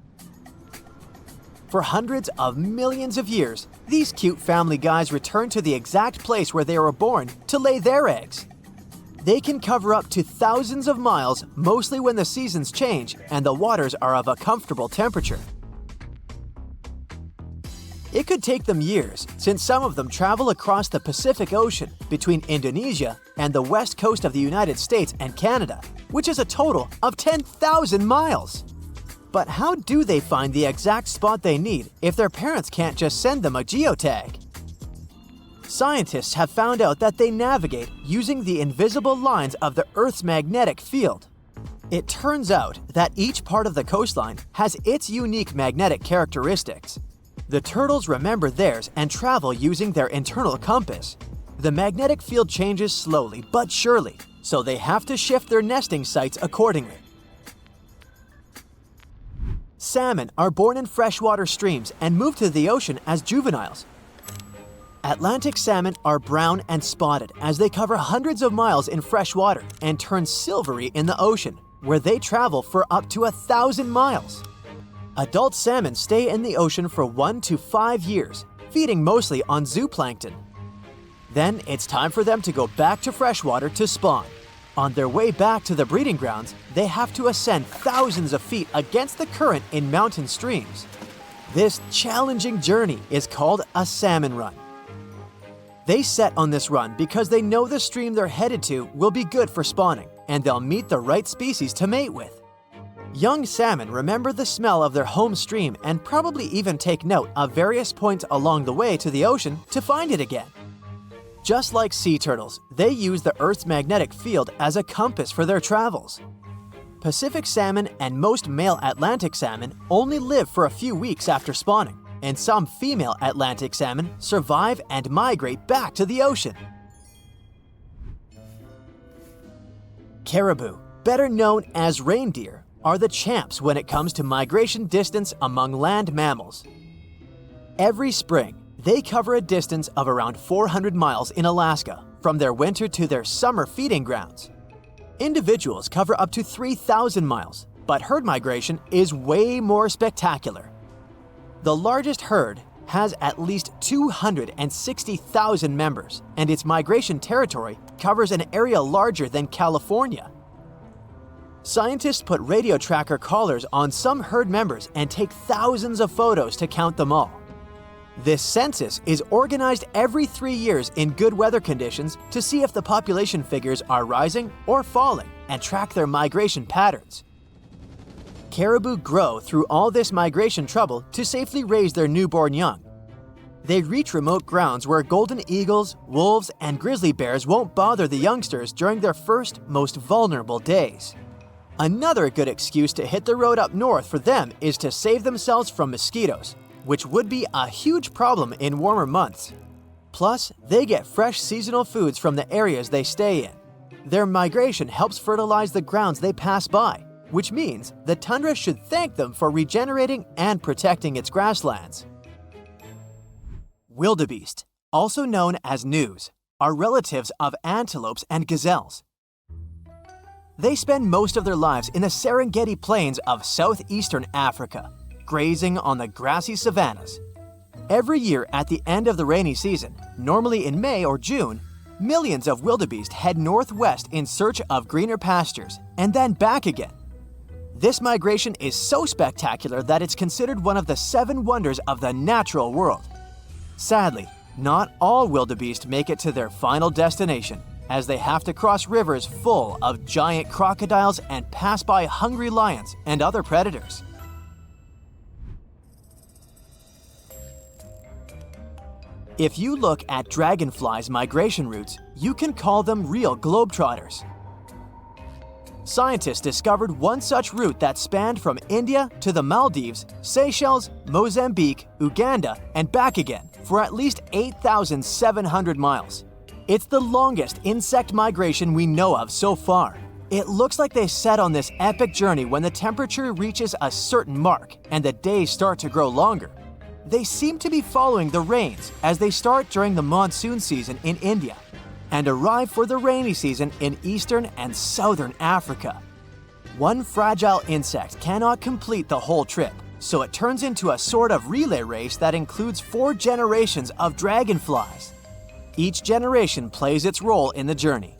[SPEAKER 1] For hundreds of millions of years, these cute family guys return to the exact place where they were born to lay their eggs. They can cover up to thousands of miles, mostly when the seasons change and the waters are of a comfortable temperature. It could take them years, since some of them travel across the Pacific Ocean between Indonesia and the west coast of the United States and Canada, which is a total of 10,000 miles. But how do they find the exact spot they need if their parents can't just send them a geotag? Scientists have found out that they navigate using the invisible lines of the Earth's magnetic field. It turns out that each part of the coastline has its unique magnetic characteristics. The turtles remember theirs and travel using their internal compass. The magnetic field changes slowly but surely, so they have to shift their nesting sites accordingly. Salmon are born in freshwater streams and move to the ocean as juveniles. Atlantic salmon are brown and spotted as they cover hundreds of miles in fresh water and turn silvery in the ocean, where they travel for up to 1,000 miles. Adult salmon stay in the ocean for 1 to 5 years, feeding mostly on zooplankton. Then it's time for them to go back to freshwater to spawn. On their way back to the breeding grounds, they have to ascend thousands of feet against the current in mountain streams. This challenging journey is called a salmon run. They set on this run because they know the stream they're headed to will be good for spawning, and they'll meet the right species to mate with. Young salmon remember the smell of their home stream and probably even take note of various points along the way to the ocean to find it again. Just like sea turtles, they use the Earth's magnetic field as a compass for their travels. Pacific salmon and most male Atlantic salmon only live for a few weeks after spawning, and some female Atlantic salmon survive and migrate back to the ocean. Caribou, better known as reindeer, are the champs when it comes to migration distance among land mammals. Every spring, they cover a distance of around 400 miles in Alaska, from their winter to their summer feeding grounds. Individuals cover up to 3,000 miles, but herd migration is way more spectacular. The largest herd has at least 260,000 members, and its migration territory covers an area larger than California. Scientists put radio tracker collars on some herd members and take thousands of photos to count them all. This census is organized every 3 years in good weather conditions to see if the population figures are rising or falling and track their migration patterns. Caribou grow through all this migration trouble to safely raise their newborn young. They reach remote grounds where golden eagles, wolves, and grizzly bears won't bother the youngsters during their first, most vulnerable days. Another good excuse to hit the road up north for them is to save themselves from mosquitoes, which would be a huge problem in warmer months. Plus, they get fresh seasonal foods from the areas they stay in. Their migration helps fertilize the grounds they pass by, which means the tundra should thank them for regenerating and protecting its grasslands. Wildebeest, also known as gnus, are relatives of antelopes and gazelles. They spend most of their lives in the Serengeti plains of southeastern Africa, grazing on the grassy savannas. Every year at the end of the rainy season, normally in May or June, millions of wildebeest head northwest in search of greener pastures, and then back again. This migration is so spectacular that it's considered one of the 7 wonders of the natural world. Sadly, not all wildebeest make it to their final destination, as they have to cross rivers full of giant crocodiles and pass by hungry lions and other predators. If you look at dragonflies' migration routes, you can call them real globetrotters. Scientists discovered one such route that spanned from India to the Maldives, Seychelles, Mozambique, Uganda, and back again for at least 8,700 miles. It's the longest insect migration we know of so far. It looks like they set on this epic journey when the temperature reaches a certain mark and the days start to grow longer. They seem to be following the rains as they start during the monsoon season in India and arrive for the rainy season in eastern and southern Africa. One fragile insect cannot complete the whole trip, so it turns into a sort of relay race that includes 4 generations of dragonflies. Each generation plays its role in the journey.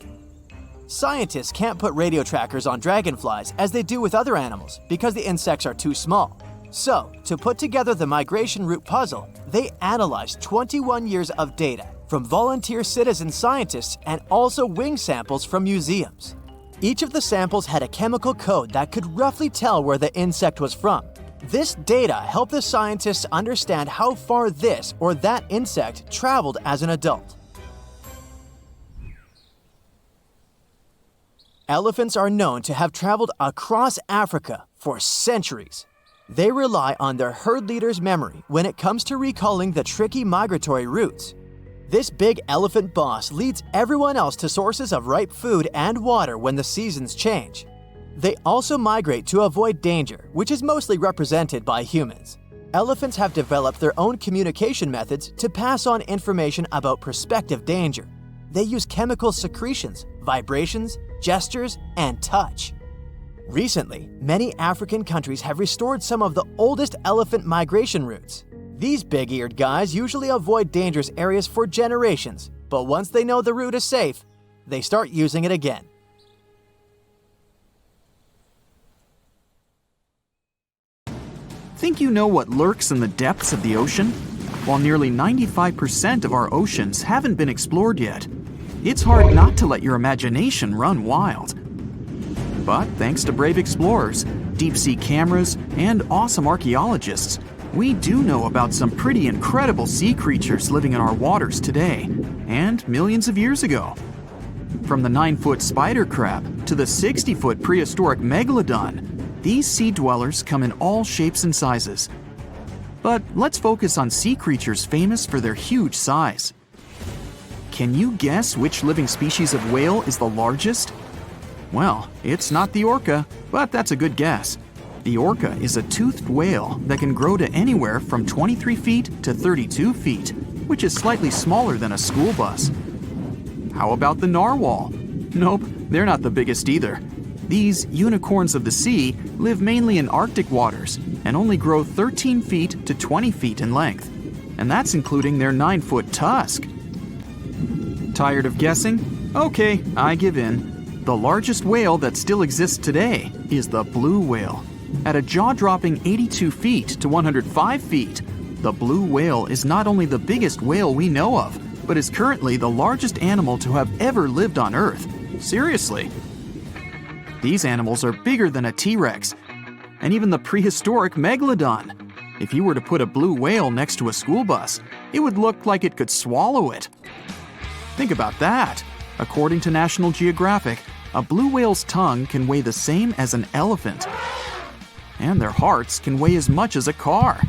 [SPEAKER 1] Scientists can't put radio trackers on dragonflies as they do with other animals because the insects are too small. So, to put together the migration route puzzle, they analyzed 21 years of data from volunteer citizen scientists and also wing samples from museums. Each of the samples had a chemical code that could roughly tell where the insect was from. This data helped the scientists understand how far this or that insect traveled as an adult. Elephants are known to have traveled across Africa for centuries. They rely on their herd leader's memory when it comes to recalling the tricky migratory routes. This big elephant boss leads everyone else to sources of ripe food and water when the seasons change. They also migrate to avoid danger, which is mostly represented by humans. Elephants have developed their own communication methods to pass on information about prospective danger. They use chemical secretions, vibrations, gestures, and touch. Recently, many African countries have restored some of the oldest elephant migration routes. These big-eared guys usually avoid dangerous areas for generations, but once they know the route is safe, they start using it again.
[SPEAKER 2] Think you know what lurks in the depths of the ocean? While nearly 95% of our oceans haven't been explored yet, it's hard not to let your imagination run wild. But thanks to brave explorers, deep-sea cameras, and awesome archaeologists, we do know about some pretty incredible sea creatures living in our waters today, and millions of years ago. From the 9-foot spider crab to the 60-foot prehistoric megalodon, these sea dwellers come in all shapes and sizes. But let's focus on sea creatures famous for their huge size. Can you guess which living species of whale is the largest? Well, it's not the orca, but that's a good guess. The orca is a toothed whale that can grow to anywhere from 23 feet to 32 feet, which is slightly smaller than a school bus. How about the narwhal? Nope, they're not the biggest either. These unicorns of the sea live mainly in Arctic waters and only grow 13 feet to 20 feet in length, and that's including their 9-foot tusk. Tired of guessing? Okay, I give in. The largest whale that still exists today is the blue whale. At a jaw-dropping 82 feet to 105 feet, the blue whale is not only the biggest whale we know of, but is currently the largest animal to have ever lived on Earth. Seriously. These animals are bigger than a T-Rex, and even the prehistoric megalodon. If you were to put a blue whale next to a school bus, it would look like it could swallow it. Think about that. According to National Geographic, a blue whale's tongue can weigh the same as an elephant. And their hearts can weigh as much as a car.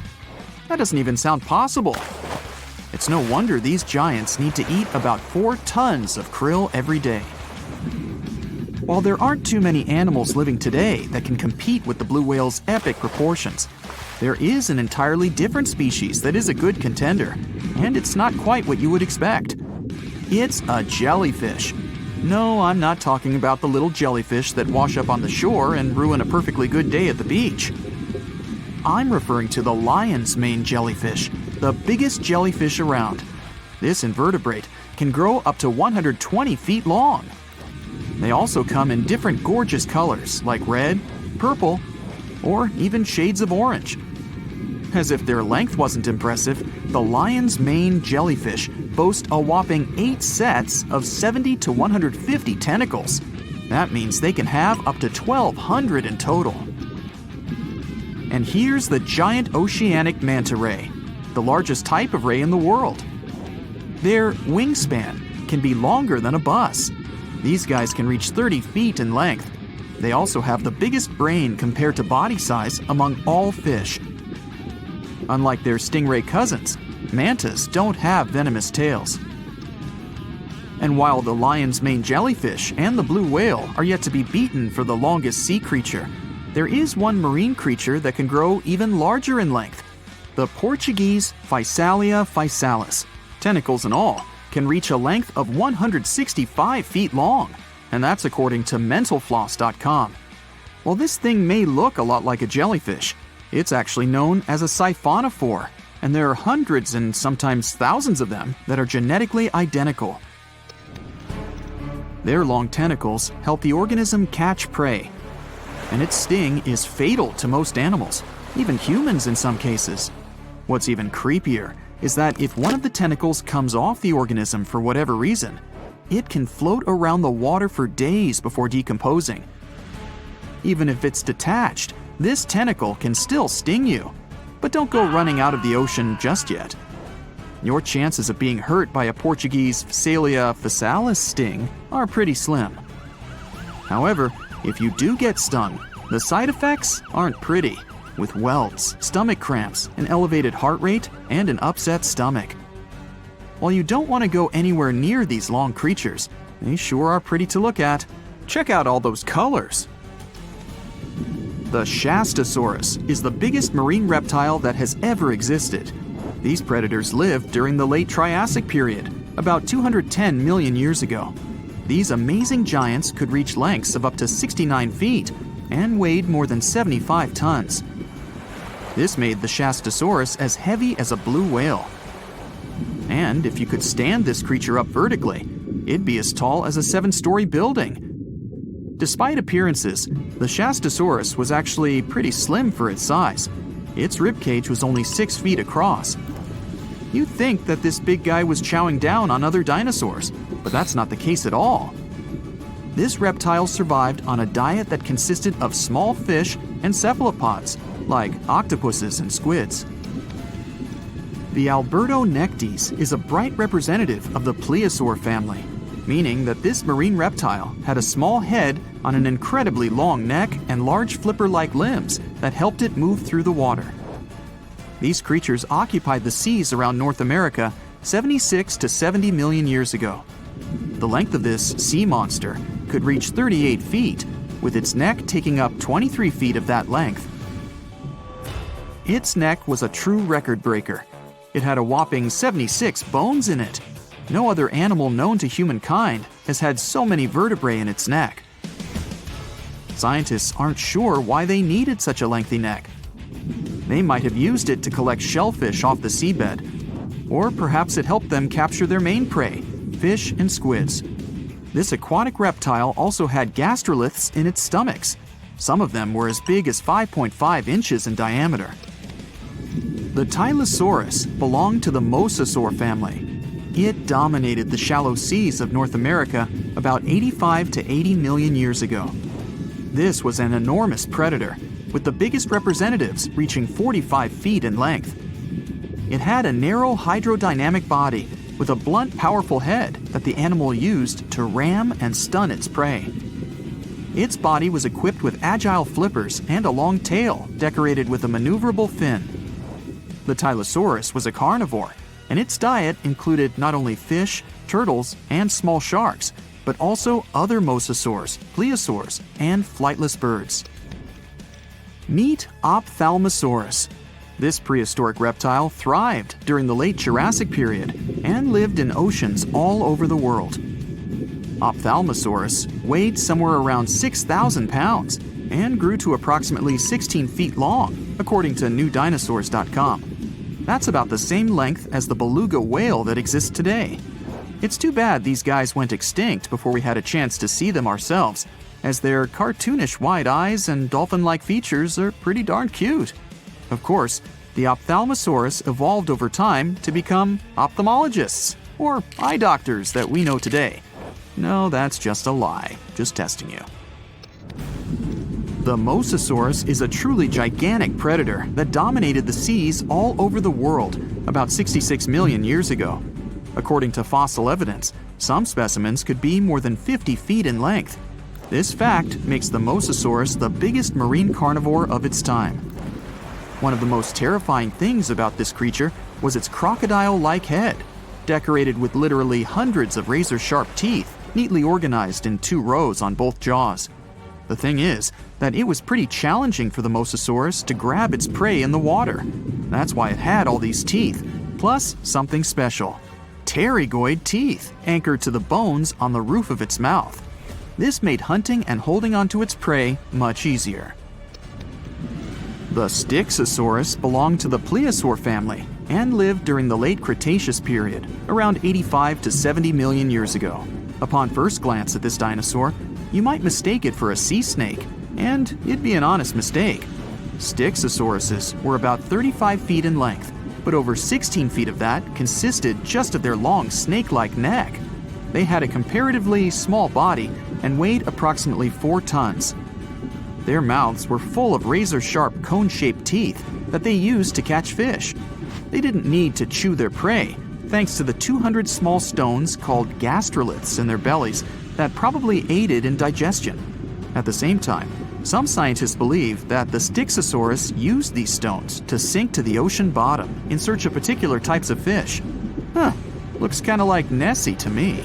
[SPEAKER 2] That doesn't even sound possible. It's no wonder these giants need to eat about 4 tons of krill every day. While there aren't too many animals living today that can compete with the blue whale's epic proportions, there is an entirely different species that is a good contender, and it's not quite what you would expect. It's a jellyfish. No, I'm not talking about the little jellyfish that wash up on the shore and ruin a perfectly good day at the beach. I'm referring to the lion's mane jellyfish, the biggest jellyfish around. This invertebrate can grow up to 120 feet long. They also come in different gorgeous colors like red, purple, or even shades of orange. As if their length wasn't impressive, the lion's mane jellyfish boast a whopping 8 sets of 70 to 150 tentacles. That means they can have up to 1,200 in total. And here's the giant oceanic manta ray, the largest type of ray in the world. Their wingspan can be longer than a bus. These guys can reach 30 feet in length. They also have the biggest brain compared to body size among all fish. Unlike their stingray cousins, mantas don't have venomous tails. And while the lion's mane jellyfish and the blue whale are yet to be beaten for the longest sea creature, there is one marine creature that can grow even larger in length. The Portuguese Physalia physalis, tentacles and all, can reach a length of 165 feet long, and that's according to mentalfloss.com. While this thing may look a lot like a jellyfish, it's actually known as a siphonophore, and there are hundreds and sometimes thousands of them that are genetically identical. Their long tentacles help the organism catch prey, and its sting is fatal to most animals, even humans in some cases. What's even creepier is that if one of the tentacles comes off the organism for whatever reason, it can float around the water for days before decomposing. Even if it's detached, this tentacle can still sting you. But don't go running out of the ocean just yet. Your chances of being hurt by a Portuguese Physalia physalis sting are pretty slim. However, if you do get stung, the side effects aren't pretty, with welts, stomach cramps, an elevated heart rate, and an upset stomach. While you don't want to go anywhere near these long creatures, they sure are pretty to look at. Check out all those colors. The Shastasaurus is the biggest marine reptile that has ever existed. These predators lived during the late Triassic period, about 210 million years ago. These amazing giants could reach lengths of up to 69 feet and weighed more than 75 tons. This made the Shastasaurus as heavy as a blue whale. And if you could stand this creature up vertically, it'd be as tall as a 7-story building. Despite appearances, the Shastasaurus was actually pretty slim for its size. Its ribcage was only 6 feet across. You'd think that this big guy was chowing down on other dinosaurs, but that's not the case at all. This reptile survived on a diet that consisted of small fish and cephalopods, like octopuses and squids. The Albertonectes is a bright representative of the plesiosaur family, meaning that this marine reptile had a small head on an incredibly long neck and large flipper-like limbs that helped it move through the water. These creatures occupied the seas around North America 76 to 70 million years ago. The length of this sea monster could reach 38 feet, with its neck taking up 23 feet of that length. Its neck was a true record breaker. It had a whopping 76 bones in it. No other animal known to humankind has had so many vertebrae in its neck. Scientists aren't sure why they needed such a lengthy neck. They might have used it to collect shellfish off the seabed, or perhaps it helped them capture their main prey, fish and squids. This aquatic reptile also had gastroliths in its stomachs. Some of them were as big as 5.5 inches in diameter. The Tylosaurus belonged to the Mosasaur family. It dominated the shallow seas of North America about 85 to 80 million years ago. This was an enormous predator, with the biggest representatives reaching 45 feet in length. It had a narrow hydrodynamic body with a blunt, powerful head that the animal used to ram and stun its prey. Its body was equipped with agile flippers and a long tail decorated with a maneuverable fin. The Tylosaurus was a carnivore, and its diet included not only fish, turtles, and small sharks, but also other mosasaurs, plesiosaurs, and flightless birds. Meet Ophthalmosaurus. This prehistoric reptile thrived during the late Jurassic period and lived in oceans all over the world. Ophthalmosaurus weighed somewhere around 6,000 pounds and grew to approximately 16 feet long, according to newdinosaurs.com. That's about the same length as the beluga whale that exists today. It's too bad these guys went extinct before we had a chance to see them ourselves, as their cartoonish wide eyes and dolphin-like features are pretty darn cute. Of course, The ophthalmosaurus evolved over time to become ophthalmologists, or eye doctors that we know today. No, that's just a lie. Just testing you. The mosasaurus is a truly gigantic predator that dominated the seas all over the world about 66 million years ago. According to fossil evidence, some specimens could be more than 50 feet in length. This fact makes the mosasaurus the biggest marine carnivore of its time. One of the most terrifying things about this creature was its crocodile-like head, decorated with literally hundreds of razor-sharp teeth, neatly organized in 2 rows on both jaws. The thing is that it was pretty challenging for the mosasaurus to grab its prey in the water. That's why it had all these teeth, plus something special: pterygoid teeth anchored to the bones on the roof of its mouth. This made hunting and holding onto its prey much easier. The Styxosaurus belonged to the plesiosaur family and lived during the late Cretaceous period, around 85 to 70 million years ago. Upon first glance at this dinosaur, you might mistake it for a sea snake, and it'd be an honest mistake. Styxosauruses were about 35 feet in length, but over 16 feet of that consisted just of their long snake-like neck. They had a comparatively small body and weighed approximately 4 tons. Their mouths were full of razor-sharp cone-shaped teeth that they used to catch fish. They didn't need to chew their prey, thanks to the 200 small stones called gastroliths in their bellies that probably aided in digestion. At the same time, some scientists believe that the Styxosaurus used these stones to sink to the ocean bottom in search of particular types of fish. Looks kinda like Nessie to me.